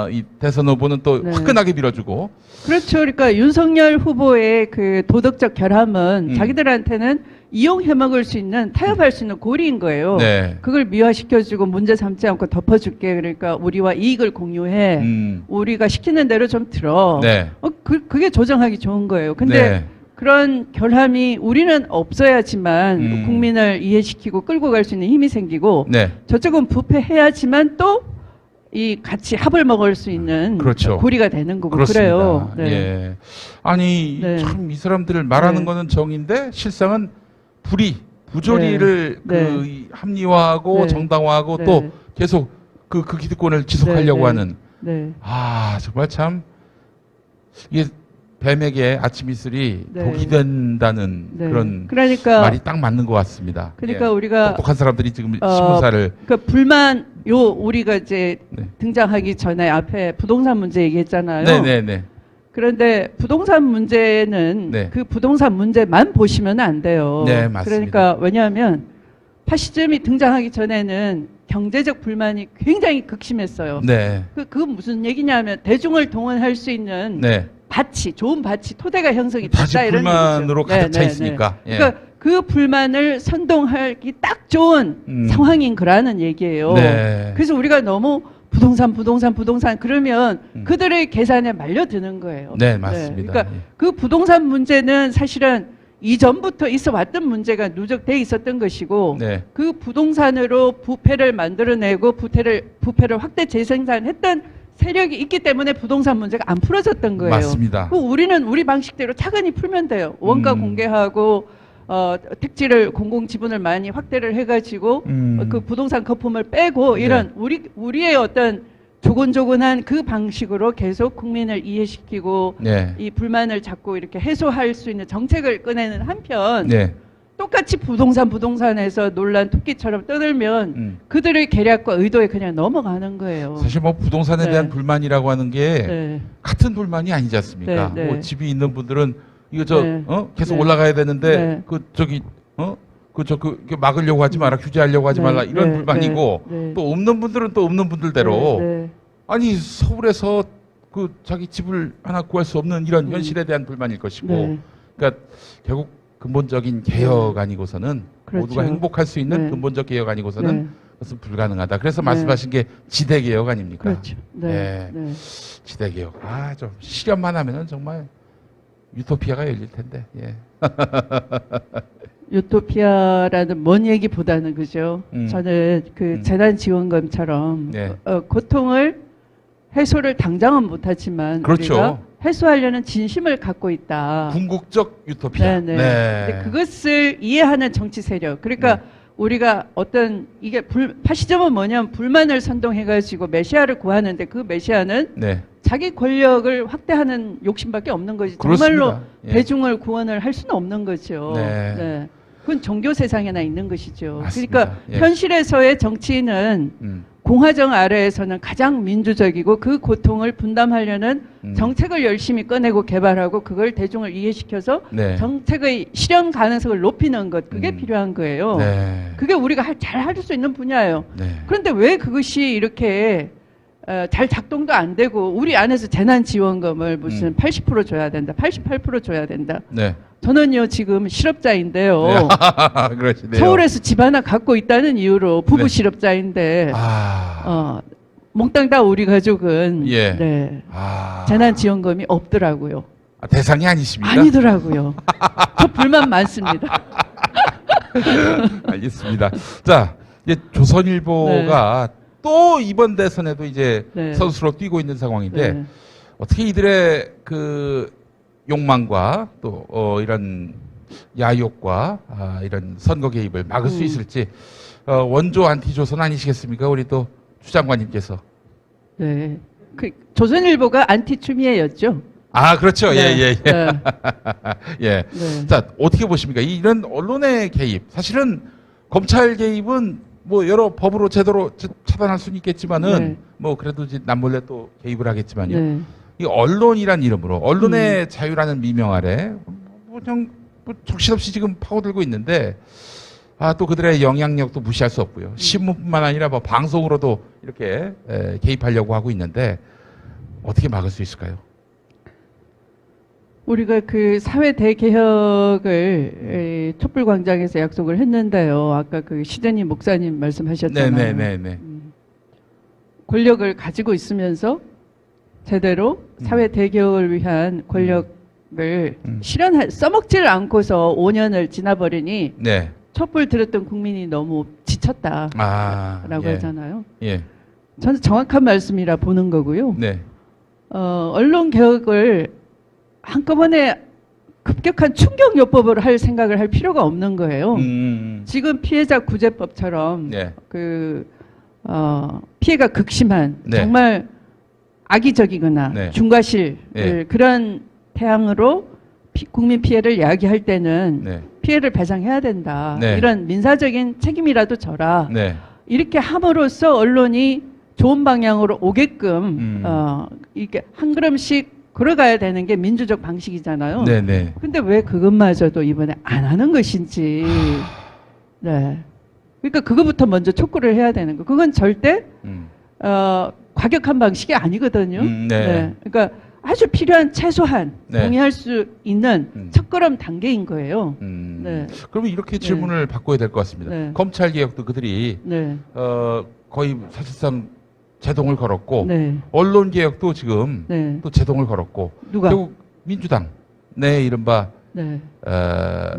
Speaker 2: 이 대선 후보는 또
Speaker 3: 네.
Speaker 2: 화끈하게 밀어주고.
Speaker 3: 그렇죠. 그러니까 윤석열 후보의 그 도덕적 결함은 자기들한테는 이용해 먹을 수 있는 타협할 수 있는 고리인 거예요.
Speaker 2: 네.
Speaker 3: 그걸 미화시켜주고 문제 삼지 않고 덮어줄게. 그러니까 우리와 이익을 공유해. 우리가 시키는 대로 좀 들어.
Speaker 2: 네.
Speaker 3: 그게 조정하기 좋은 거예요. 근데
Speaker 2: 네.
Speaker 3: 그런 결함이 우리는 없어야지만 국민을 이해시키고 끌고 갈 수 있는 힘이 생기고
Speaker 2: 네.
Speaker 3: 저쪽은 부패해야지만 또 이 같이 합을 먹을 수 있는
Speaker 2: 그렇죠.
Speaker 3: 고리가 되는 거고
Speaker 2: 그렇습니다.
Speaker 3: 그래요. 네.
Speaker 2: 예. 아니
Speaker 3: 네.
Speaker 2: 참 이 사람들 말하는
Speaker 3: 네.
Speaker 2: 거는 정인데 실상은 부조리를
Speaker 3: 네.
Speaker 2: 그 합리화하고
Speaker 3: 네.
Speaker 2: 정당화하고
Speaker 3: 네.
Speaker 2: 또 계속 그 기득권을 지속하려고
Speaker 3: 네. 네.
Speaker 2: 하는
Speaker 3: 네.
Speaker 2: 아 정말 참 이게 뱀에게 아침 이슬이
Speaker 3: 네.
Speaker 2: 독이 된다는
Speaker 3: 네.
Speaker 2: 그런
Speaker 3: 그러니까
Speaker 2: 말이 딱 맞는 것 같습니다.
Speaker 3: 그러니까
Speaker 2: 예.
Speaker 3: 우리가
Speaker 2: 똑똑한 사람들이 지금 신문사를
Speaker 3: 그러니까 불만 우리가 이제
Speaker 2: 네.
Speaker 3: 등장하기 전에 앞에 부동산 문제 얘기했잖아요.
Speaker 2: 네네네.
Speaker 3: 그런데 부동산 문제는
Speaker 2: 네.
Speaker 3: 그 부동산 문제만 보시면 안 돼요.
Speaker 2: 네, 맞습니다.
Speaker 3: 그러니까 왜냐하면 파시즘이 등장하기 전에는 경제적 불만이 굉장히 극심했어요.
Speaker 2: 네.
Speaker 3: 그 무슨 얘기냐면 대중을 동원할 수 있는
Speaker 2: 네.
Speaker 3: 밭이 좋은 밭이 토대가 형성이
Speaker 2: 다시
Speaker 3: 됐다 이런
Speaker 2: 불만으로
Speaker 3: 얘기죠.
Speaker 2: 가득 차 있으니까. 예.
Speaker 3: 그러니까 그 불만을 선동하기 딱 좋은 상황인 거라는 얘기예요.
Speaker 2: 네.
Speaker 3: 그래서 우리가 너무 부동산 그러면 그들의 계산에 말려드는 거예요.
Speaker 2: 네, 맞습니다.
Speaker 3: 그러니까
Speaker 2: 예.
Speaker 3: 그 부동산 문제는 사실은 이전부터 있어 왔던 문제가 누적돼 있었던 것이고
Speaker 2: 네.
Speaker 3: 그 부동산으로 부패를 만들어내고 부패를 확대 재생산했던 세력이 있기 때문에 부동산 문제가 안 풀어졌던 거예요.
Speaker 2: 맞습니다.
Speaker 3: 우리는 우리 방식대로 차근히 풀면 돼요. 원가 공개하고 택지를 공공지분을 많이 확대를 해가지고 그 부동산 거품을 빼고 이런 우리의 어떤 조곤조곤한 그 방식으로 계속 국민을 이해시키고
Speaker 2: 네.
Speaker 3: 이 불만을 자꾸 이렇게 해소할 수 있는 정책을 꺼내는 한편
Speaker 2: 네.
Speaker 3: 똑같이 부동산에서 논란 토끼처럼 떠들면 그들의 계략과 의도에 그냥 넘어가는 거예요.
Speaker 2: 사실 뭐 부동산에
Speaker 3: 네.
Speaker 2: 대한 불만이라고 하는 게
Speaker 3: 네.
Speaker 2: 같은 불만이 아니지 않습니까?
Speaker 3: 네, 네.
Speaker 2: 뭐 집이 있는 분들은 이거
Speaker 3: 네.
Speaker 2: 계속
Speaker 3: 네.
Speaker 2: 올라가야 되는데
Speaker 3: 네.
Speaker 2: 막으려고 하지 마라, 규제하려고 하지
Speaker 3: 네.
Speaker 2: 말라 이런
Speaker 3: 네.
Speaker 2: 불만이고
Speaker 3: 네. 네.
Speaker 2: 또 없는 분들은 또 없는 분들대로
Speaker 3: 네.
Speaker 2: 아니 서울에서 그 자기 집을 하나 구할 수 없는 이런 현실에 대한 불만일 것이고
Speaker 3: 네.
Speaker 2: 그러니까 결국 근본적인 개혁 아니고서는
Speaker 3: 그렇죠.
Speaker 2: 모두가 행복할 수 있는
Speaker 3: 네.
Speaker 2: 근본적 개혁 아니고서는
Speaker 3: 네.
Speaker 2: 그것은 불가능하다. 그래서
Speaker 3: 네.
Speaker 2: 말씀하신 게 지대 개혁 아닙니까?
Speaker 3: 그렇죠. 네.
Speaker 2: 네.
Speaker 3: 네.
Speaker 2: 지대 개혁. 아, 좀 실현만 하면은 정말 유토피아가 열릴 텐데. 예.
Speaker 3: 유토피아라는 먼 얘기보다는 그죠. 저는 그 재난지원금처럼
Speaker 2: 네.
Speaker 3: 고통을 해소를 당장은 못하지만
Speaker 2: 그렇죠.
Speaker 3: 우리가 해소하려는 진심을 갖고 있다.
Speaker 2: 궁극적 유토피아.
Speaker 3: 네네. 근데 그것을 이해하는 정치 세력. 그러니까 우리가 어떤 이게 파시즘은 뭐냐면 불만을 선동해가지고 메시아를 구하는데 그 메시아는
Speaker 2: 네.
Speaker 3: 자기 권력을 확대하는 욕심밖에 없는 거지.
Speaker 2: 그렇습니다.
Speaker 3: 정말로
Speaker 2: 예.
Speaker 3: 대중을 구원을 할 수는 없는 거죠.
Speaker 2: 네.
Speaker 3: 그건 종교 세상에나 있는 것이죠.
Speaker 2: 맞습니다.
Speaker 3: 그러니까
Speaker 2: 예.
Speaker 3: 현실에서의 정치인은 공화정 아래에서는 가장 민주적이고 그 고통을 분담하려는 정책을 열심히 꺼내고 개발하고 그걸 대중을 이해시켜서
Speaker 2: 네.
Speaker 3: 정책의 실현 가능성을 높이는 것 그게 필요한 거예요.
Speaker 2: 네.
Speaker 3: 그게 우리가 잘 할 수 있는 분야예요.
Speaker 2: 네.
Speaker 3: 그런데 왜 그것이 이렇게 잘 작동도 안 되고 우리 안에서 재난지원금을 무슨 80% 줘야 된다, 88% 줘야 된다.
Speaker 2: 네.
Speaker 3: 저는요 지금 실업자인데요.
Speaker 2: 네. 그러시네요.
Speaker 3: 서울에서 집 하나 갖고 있다는 이유로 부부
Speaker 2: 네.
Speaker 3: 실업자인데 몽땅 다 우리 가족은
Speaker 2: 예.
Speaker 3: 네,
Speaker 2: 아.
Speaker 3: 재난지원금이 없더라고요.
Speaker 2: 아, 대상이 아니십니까?
Speaker 3: 아니더라고요. 저 불만 많습니다.
Speaker 2: 알겠습니다. 자, 이제 조선일보가 또 이번 대선에도 이제
Speaker 3: 네.
Speaker 2: 선수로 뛰고 있는 상황인데
Speaker 3: 네.
Speaker 2: 어떻게 이들의 그 욕망과 또 이런 야욕과 이런 선거 개입을 막을 수 있을지 원조 안티조선 아니시겠습니까? 우리 또 추 장관님께서.
Speaker 3: 네. 그 조선일보가 안티추미애였죠.
Speaker 2: 아, 그렇죠.
Speaker 3: 네.
Speaker 2: 예.
Speaker 3: 네.
Speaker 2: 예.
Speaker 3: 네.
Speaker 2: 자, 어떻게 보십니까? 이런 언론의 개입. 사실은 검찰 개입은 뭐 여러 법으로 제도로 차단할 수는 있겠지만은
Speaker 3: 네.
Speaker 2: 뭐 그래도 이제 남몰래 또 개입을 하겠지만요.
Speaker 3: 네.
Speaker 2: 이 언론이란 이름으로 언론의 자유라는 미명 아래 그냥 정신없이 지금 파고들고 있는데 또 그들의 영향력도 무시할 수 없고요. 신문뿐만 아니라 뭐 방송으로도 이렇게 개입하려고 하고 있는데 어떻게 막을 수 있을까요?
Speaker 3: 우리가 그 사회 대개혁을 촛불광장에서 약속을 했는데요. 아까 그 시대님 목사님 말씀하셨잖아요.
Speaker 2: 네네네네.
Speaker 3: 권력을 가지고 있으면서 제대로 사회 대개혁을 위한 권력을 써먹지를 않고서 5년을 지나버리니
Speaker 2: 네.
Speaker 3: 촛불 들었던 국민이 너무 지쳤다라고
Speaker 2: 예.
Speaker 3: 하잖아요.
Speaker 2: 예.
Speaker 3: 저는 정확한 말씀이라 보는 거고요.
Speaker 2: 네.
Speaker 3: 언론 개혁을 한꺼번에 급격한 충격요법으로 할 생각을 할 필요가 없는 거예요. 지금 피해자 구제법처럼
Speaker 2: 네.
Speaker 3: 피해가 극심한
Speaker 2: 네.
Speaker 3: 정말 악의적이거나
Speaker 2: 네.
Speaker 3: 중과실
Speaker 2: 네.
Speaker 3: 그런 태양으로 국민 피해를 야기할 때는
Speaker 2: 네.
Speaker 3: 피해를 배상해야 된다.
Speaker 2: 네.
Speaker 3: 이런 민사적인 책임이라도 져라.
Speaker 2: 네.
Speaker 3: 이렇게 함으로써 언론이 좋은 방향으로 오게끔 이렇게 한 걸음씩 걸어가야 되는 게 민주적 방식이잖아요.
Speaker 2: 네네.
Speaker 3: 근데 왜 그것마저도 이번에 안 하는 것인지. 네. 그러니까 그거부터 먼저 촉구를 해야 되는 거. 그건 절대 과격한 방식이 아니거든요.
Speaker 2: 네.
Speaker 3: 그러니까 아주 필요한 최소한
Speaker 2: 네.
Speaker 3: 동의할 수 있는 첫걸음 단계인 거예요.
Speaker 2: 네. 그러면 이렇게 질문을 바꿔야 될 것 같습니다.
Speaker 3: 네.
Speaker 2: 검찰 개혁도 그들이
Speaker 3: 네.
Speaker 2: 거의 사실상 제동을 걸었고
Speaker 3: 네.
Speaker 2: 언론 개혁도 지금
Speaker 3: 네.
Speaker 2: 또 제동을 걸었고
Speaker 3: 누가?
Speaker 2: 결국 민주당 내 이른바
Speaker 3: 네.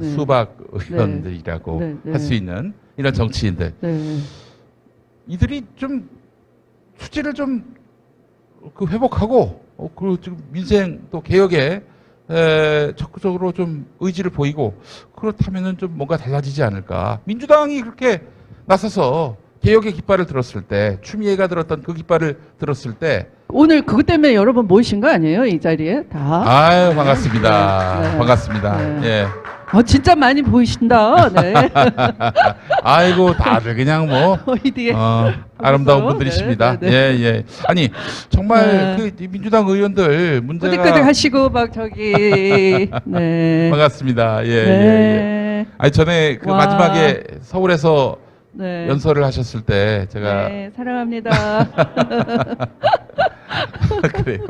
Speaker 2: 수박 의원들이라고
Speaker 3: 네. 네.
Speaker 2: 할 수 있는 이런 정치인들
Speaker 3: 네.
Speaker 2: 이들이 좀 수지를 좀 회복하고 그리고 지금 민생 또 개혁에 적극적으로 좀 의지를 보이고 그렇다면은 좀 뭔가 달라지지 않을까. 민주당이 그렇게 나서서 개혁의 깃발을 들었을 때 추미애가 들었던 그 깃발을 들었을 때
Speaker 3: 오늘 그것 때문에 여러 번 모이신 거 아니에요? 이 자리에 다?
Speaker 2: 아유 반갑습니다.
Speaker 3: 네.
Speaker 2: 반갑습니다.
Speaker 3: 네.
Speaker 2: 예.
Speaker 3: 진짜 많이 보이신다. 네.
Speaker 2: 아이고 다들 그냥 뭐 아름다운 분들이십니다.
Speaker 3: 네, 네,
Speaker 2: 예, 예. 아니 정말
Speaker 3: 네.
Speaker 2: 그 민주당 의원들 문제가
Speaker 3: 끄덕끄덕 하시고 막 저기 네.
Speaker 2: 반갑습니다. 예, 예,
Speaker 3: 네.
Speaker 2: 예. 아니 전에 그
Speaker 3: 와.
Speaker 2: 마지막에 서울에서
Speaker 3: 네.
Speaker 2: 연설을 하셨을 때 제가
Speaker 3: 네, 사랑합니다.
Speaker 2: 그래요.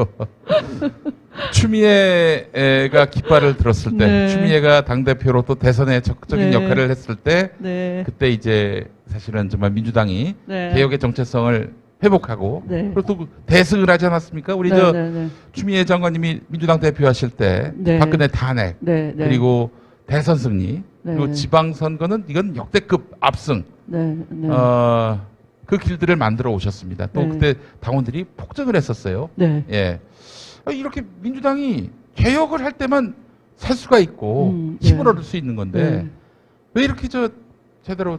Speaker 2: 추미애가 깃발을 들었을 때,
Speaker 3: 네.
Speaker 2: 추미애가 당대표로 또 대선에 적극적인
Speaker 3: 네.
Speaker 2: 역할을 했을 때,
Speaker 3: 네.
Speaker 2: 그때 이제 사실은 정말 민주당이
Speaker 3: 네.
Speaker 2: 개혁의 정체성을 회복하고,
Speaker 3: 네.
Speaker 2: 그리고 또 대승을 하지 않았습니까? 우리
Speaker 3: 네.
Speaker 2: 추미애 장관님이 민주당 대표하실 때,
Speaker 3: 네.
Speaker 2: 박근혜 탄핵,
Speaker 3: 네. 네.
Speaker 2: 그리고 대선 승리,
Speaker 3: 네.
Speaker 2: 그리고 지방선거는 이건 역대급 압승,
Speaker 3: 네. 네.
Speaker 2: 그 길들을 만들어 오셨습니다. 또
Speaker 3: 네.
Speaker 2: 그때 당원들이 폭증을 했었어요.
Speaker 3: 네.
Speaker 2: 예. 이렇게 민주당이 개혁을 할 때만 살 수가 있고 힘을
Speaker 3: 네.
Speaker 2: 얻을 수 있는 건데
Speaker 3: 네.
Speaker 2: 왜 이렇게 제대로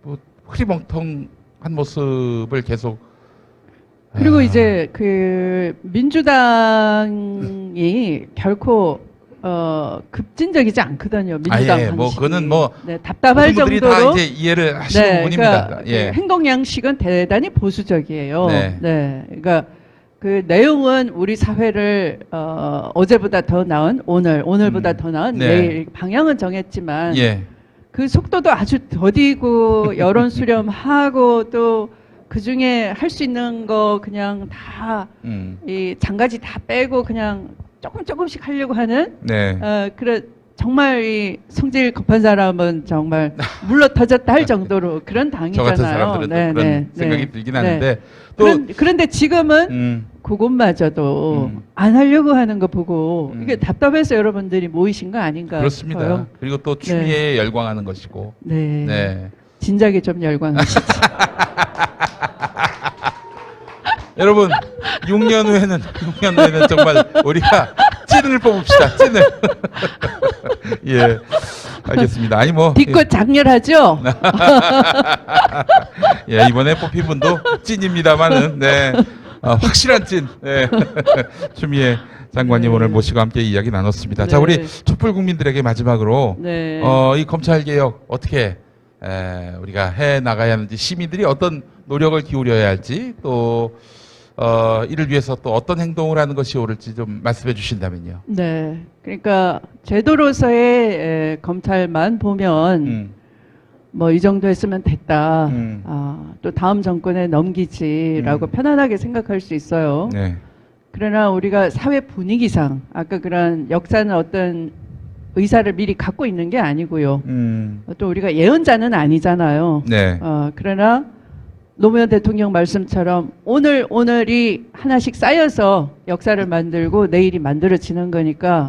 Speaker 2: 뭐 흐리멍텅한 모습을 계속
Speaker 3: 그리고 이제 그 민주당이 결코 급진적이지 않거든요. 민주당 방식이.
Speaker 2: 뭐 그거는 뭐
Speaker 3: 네, 답답할
Speaker 2: 분들이
Speaker 3: 정도로
Speaker 2: 다 이제 이해를 하시는
Speaker 3: 네,
Speaker 2: 부분입니다.
Speaker 3: 그러니까
Speaker 2: 예.
Speaker 3: 그 행동 양식은 대단히 보수적이에요.
Speaker 2: 네.
Speaker 3: 네. 그러니까 그 내용은 우리 사회를 어제보다 더 나은 오늘보다 더 나은
Speaker 2: 네.
Speaker 3: 내일 방향은 정했지만
Speaker 2: 예.
Speaker 3: 그 속도도 아주 더디고 여론 수렴하고 또 그 중에 할 수 있는 거 그냥 다 이 장가지 다 빼고 그냥 조금씩 하려고 하는
Speaker 2: 네.
Speaker 3: 그런 정말 이 성질 급한 사람은 정말 물러 터졌다 할 정도로 그런
Speaker 2: 저
Speaker 3: 당이잖아요.
Speaker 2: 같은 사람들은 또 그런 생각이 들긴 하는데 또
Speaker 3: 그런데 지금은 그것마저도 안 하려고 하는 거 보고 이게 답답해서 여러분들이 모이신 거 아닌가
Speaker 2: 그렇습니다.
Speaker 3: 싶어요.
Speaker 2: 그리고 또 추미애에 열광하는 것이고.
Speaker 3: 네.
Speaker 2: 네.
Speaker 3: 진작에 좀 열광하시죠.
Speaker 2: 여러분 6년 후에는 정말 우리가 찐을 뽑읍시다. 찐을. 예. 알겠습니다. 아니 뭐
Speaker 3: 뒤끝 장렬하죠?
Speaker 2: 예, 이번에 뽑힌 분도 찐입니다만은 네. 확실한 찐. 네. 추미애 장관님
Speaker 3: 네.
Speaker 2: 오늘 모시고 함께 이야기 나눴습니다.
Speaker 3: 네.
Speaker 2: 자, 우리 촛불 국민들에게 마지막으로
Speaker 3: 네.
Speaker 2: 이 검찰 개혁 어떻게 우리가 해 나가야 하는지 시민들이 어떤 노력을 기울여야 할지 또 이를 위해서 또 어떤 행동을 하는 것이 옳을지 좀 말씀해 주신다면요.
Speaker 3: 네. 그러니까 제도로서의 검찰만 보면 뭐 이 정도 했으면 됐다. 또 다음 정권에 넘기지라고 편안하게 생각할 수 있어요.
Speaker 2: 네.
Speaker 3: 그러나 우리가 사회 분위기상 아까 그런 역사는 어떤 의사를 미리 갖고 있는 게 아니고요. 또 우리가 예언자는 아니잖아요.
Speaker 2: 네.
Speaker 3: 그러나 노무현 대통령 말씀처럼 오늘이 하나씩 쌓여서 역사를 만들고 내일이 만들어지는 거니까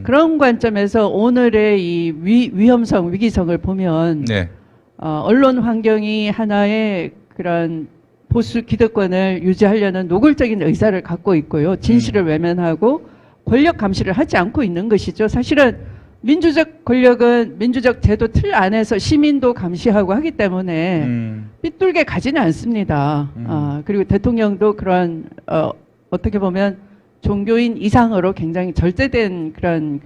Speaker 3: 그런 관점에서 오늘의 이 위험성, 위기성을 보면
Speaker 2: 네.
Speaker 3: 언론 환경이 하나의 그런 보수 기득권을 유지하려는 노골적인 의사를 갖고 있고요. 진실을 외면하고 권력 감시를 하지 않고 있는 것이죠. 사실은 민주적 권력은 민주적 제도 틀 안에서 시민도 감시하고 하기 때문에 삐뚤게 가지는 않습니다. 그리고 대통령도 그런 어떻게 보면 종교인 이상으로 굉장히 절제된 그런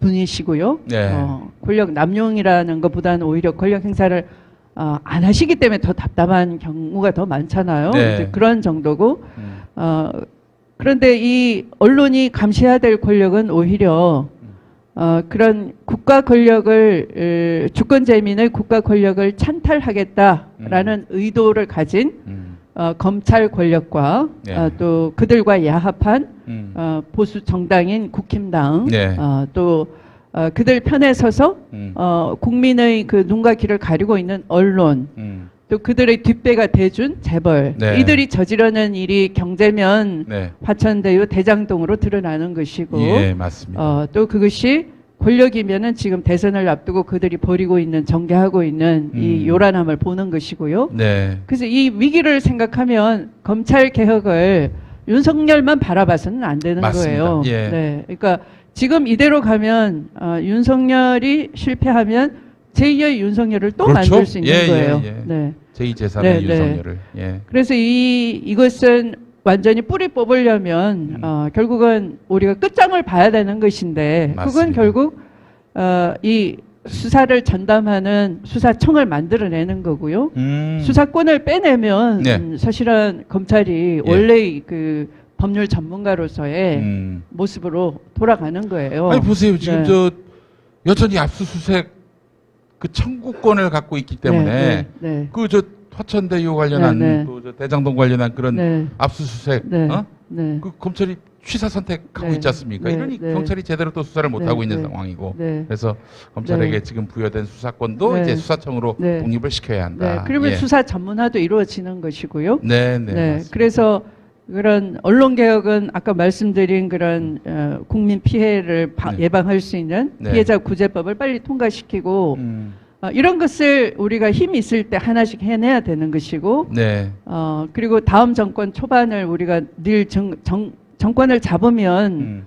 Speaker 3: 분이시고요.
Speaker 2: 네.
Speaker 3: 권력 남용이라는 것보다는 오히려 권력 행사를 안 하시기 때문에 더 답답한 경우가 더 많잖아요.
Speaker 2: 네.
Speaker 3: 이제 그런 정도고 그런데 이 언론이 감시해야 될 권력은 오히려 그런 국가 권력을 주권재민의 국가 권력을 찬탈하겠다라는 의도를 가진 검찰 권력과
Speaker 2: 네.
Speaker 3: 또 그들과 야합한 보수 정당인 국힘당
Speaker 2: 네.
Speaker 3: 또 그들 편에 서서 국민의 그 눈과 귀를 가리고 있는 언론 또 그들의 뒷배가 돼준 재벌
Speaker 2: 네.
Speaker 3: 이들이 저지르는 일이 경제면
Speaker 2: 네.
Speaker 3: 화천대유 대장동으로 드러나는 것이고
Speaker 2: 예, 맞습니다.
Speaker 3: 또 그것이 권력이면은 지금 대선을 앞두고 그들이 벌이고 있는 전개하고 있는 이 요란함을 보는 것이고요.
Speaker 2: 네.
Speaker 3: 그래서 이 위기를 생각하면 검찰 개혁을 윤석열만 바라봐서는 안 되는
Speaker 2: 맞습니다.
Speaker 3: 거예요.
Speaker 2: 예.
Speaker 3: 네, 그러니까 지금 이대로 가면 윤석열이 실패하면 제2의 윤석열을 또
Speaker 2: 그렇죠?
Speaker 3: 만들 수 있는
Speaker 2: 예,
Speaker 3: 거예요.
Speaker 2: 예, 예.
Speaker 3: 네.
Speaker 2: 제2제3의
Speaker 3: 네, 네.
Speaker 2: 윤석열을. 예.
Speaker 3: 그래서 이것은 완전히 뿌리 뽑으려면 결국은 우리가 끝장을 봐야 되는 것인데 그건
Speaker 2: 맞습니다.
Speaker 3: 결국 이 수사를 전담하는 수사청을 만들어내는 거고요. 수사권을 빼내면
Speaker 2: 네.
Speaker 3: 사실은 검찰이
Speaker 2: 예.
Speaker 3: 원래 그 법률 전문가로서의 모습으로 돌아가는 거예요.
Speaker 2: 아니 보세요. 지금
Speaker 3: 네.
Speaker 2: 저 여전히 압수수색 그 청구권을 갖고 있기 때문에
Speaker 3: 네, 네.
Speaker 2: 그 저 화천대유 관련한
Speaker 3: 네, 네.
Speaker 2: 또 저 대장동 관련한 그런
Speaker 3: 네.
Speaker 2: 압수수색
Speaker 3: 네. 네.
Speaker 2: 그 검찰이 취사 선택하고
Speaker 3: 네.
Speaker 2: 있지 않습니까?
Speaker 3: 네.
Speaker 2: 이러니
Speaker 3: 네.
Speaker 2: 경찰이 제대로 또 수사를 못
Speaker 3: 네.
Speaker 2: 하고 있는
Speaker 3: 네.
Speaker 2: 상황이고
Speaker 3: 네.
Speaker 2: 그래서 검찰에게
Speaker 3: 네.
Speaker 2: 지금 부여된 수사권도
Speaker 3: 네.
Speaker 2: 이제 수사청으로
Speaker 3: 네.
Speaker 2: 독립을 시켜야 한다.
Speaker 3: 네. 그러면
Speaker 2: 예.
Speaker 3: 수사 전문화도 이루어지는 것이고요.
Speaker 2: 네, 네.
Speaker 3: 네,
Speaker 2: 맞습니다.
Speaker 3: 그래서 그런 언론 개혁은 아까 말씀드린 그런 국민 피해를
Speaker 2: 네.
Speaker 3: 예방할 수 있는
Speaker 2: 네.
Speaker 3: 피해자 구제법을 빨리 통과시키고 이런 것을 우리가 힘이 있을 때 하나씩 해내야 되는 것이고
Speaker 2: 네.
Speaker 3: 그리고 다음 정권 초반을 우리가 늘 정권을 잡으면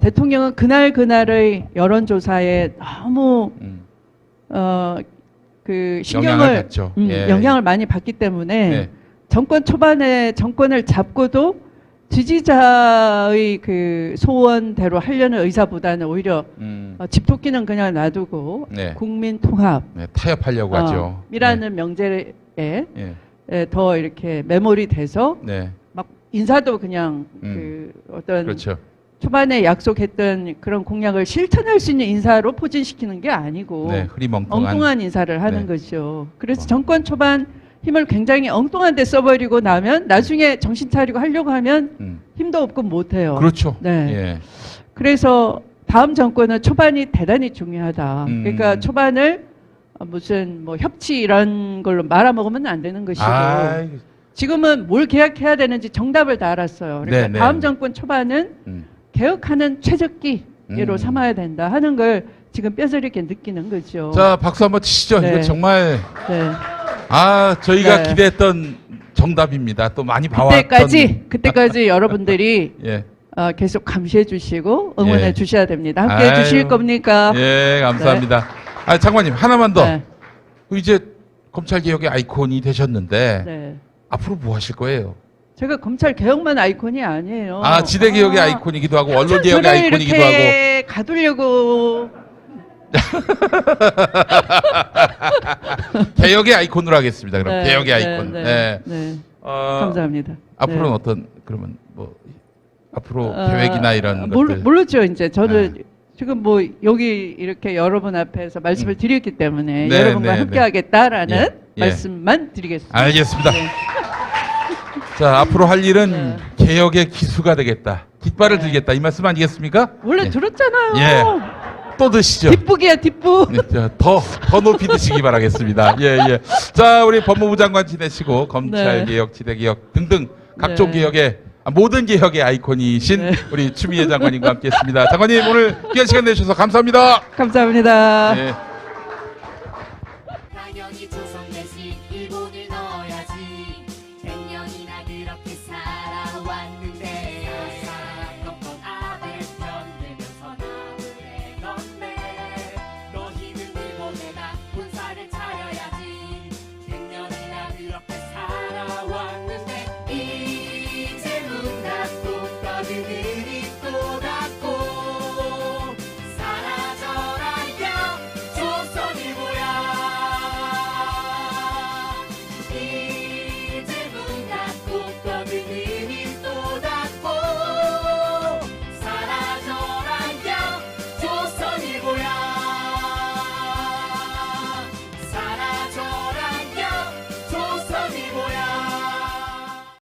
Speaker 3: 대통령은 그날의 여론조사에 너무 그
Speaker 2: 영향을 받죠. 예.
Speaker 3: 영향을 많이 받기 때문에
Speaker 2: 네.
Speaker 3: 정권 초반에 정권을 잡고도 지지자의 그 소원대로 하려는 의사보다는 오히려 집토끼는 그냥 놔두고
Speaker 2: 네.
Speaker 3: 국민 통합
Speaker 2: 네, 타협하려고 하죠.
Speaker 3: 이라는 명제에
Speaker 2: 예.
Speaker 3: 더 이렇게 메모리 돼서
Speaker 2: 네.
Speaker 3: 막 인사도 그냥 그 어떤
Speaker 2: 그렇죠.
Speaker 3: 초반에 약속했던 그런 공약을 실천할 수 있는 인사로 포진시키는 게 아니고
Speaker 2: 네, 흐리멍텅한
Speaker 3: 엉뚱한 인사를 하는
Speaker 2: 네.
Speaker 3: 거죠. 그래서 정권 초반 힘을 굉장히 엉뚱한 데 써버리고 나면 나중에 정신 차리고 하려고 하면 힘도 없고 못해요.
Speaker 2: 그렇죠.
Speaker 3: 네.
Speaker 2: 예.
Speaker 3: 그래서 다음 정권은 초반이 대단히 중요하다. 그러니까 초반을 무슨 뭐 협치 이런 걸로 말아먹으면 안 되는 것이고 지금은 뭘 개혁해야 되는지 정답을 다 알았어요. 그러니까
Speaker 2: 네,
Speaker 3: 다음
Speaker 2: 네.
Speaker 3: 정권 초반은 개혁하는 최적기로 삼아야 된다 하는 걸 지금 뼈저리게 느끼는 거죠.
Speaker 2: 자, 박수 한번 치시죠.
Speaker 3: 네.
Speaker 2: 이거 정말
Speaker 3: 네.
Speaker 2: 저희가
Speaker 3: 네.
Speaker 2: 기대했던 정답입니다. 또 많이 봐왔던
Speaker 3: 그때까지 여러분들이
Speaker 2: 예.
Speaker 3: 계속 감시해 주시고 응원해
Speaker 2: 예.
Speaker 3: 주셔야 됩니다. 함께 해 주실 겁니까?
Speaker 2: 예, 감사합니다. 장관님 하나만 더.
Speaker 3: 네.
Speaker 2: 이제 검찰 개혁의 아이콘이 되셨는데
Speaker 3: 네.
Speaker 2: 앞으로 뭐 하실 거예요?
Speaker 3: 제가 검찰 개혁만 아이콘이 아니에요.
Speaker 2: 지대 개혁의 아이콘이기도 하고 언론 개혁의 아이콘이기도 하고.
Speaker 3: 이렇게 가두려고.
Speaker 2: 개혁의 아이콘으로 하겠습니다. 그럼
Speaker 3: 네,
Speaker 2: 개혁의
Speaker 3: 네,
Speaker 2: 아이콘.
Speaker 3: 네, 네. 감사합니다.
Speaker 2: 앞으로는
Speaker 3: 네.
Speaker 2: 어떤 그러면 뭐 앞으로 계획이나 이런 것들.
Speaker 3: 모르죠. 이제 저는 지금 뭐 여기 이렇게 여러분 앞에서 말씀을 드렸기 때문에
Speaker 2: 네,
Speaker 3: 여러분과
Speaker 2: 네,
Speaker 3: 함께하겠다라는
Speaker 2: 예.
Speaker 3: 말씀만 드리겠습니다.
Speaker 2: 알겠습니다.
Speaker 3: 네.
Speaker 2: 자, 앞으로 할 일은
Speaker 3: 네.
Speaker 2: 개혁의 기수가 되겠다. 깃발을
Speaker 3: 네.
Speaker 2: 들겠다. 이 말씀 아니겠습니까?
Speaker 3: 원래
Speaker 2: 예.
Speaker 3: 들었잖아요.
Speaker 2: 예. 또 드시죠.
Speaker 3: 뒷북이야, 뒷북.
Speaker 2: 네, 더 높이 드시기 바라겠습니다. 예, 예. 자, 우리 법무부 장관 지내시고 검찰
Speaker 3: 네.
Speaker 2: 개혁, 지대 개혁 등등 각종
Speaker 3: 네.
Speaker 2: 개혁의 모든 개혁의 아이콘이신
Speaker 3: 네.
Speaker 2: 우리 추미애 장관님과 함께했습니다. 장관님 오늘 귀한 시간 내주셔서 감사합니다.
Speaker 3: 감사합니다.
Speaker 2: 네.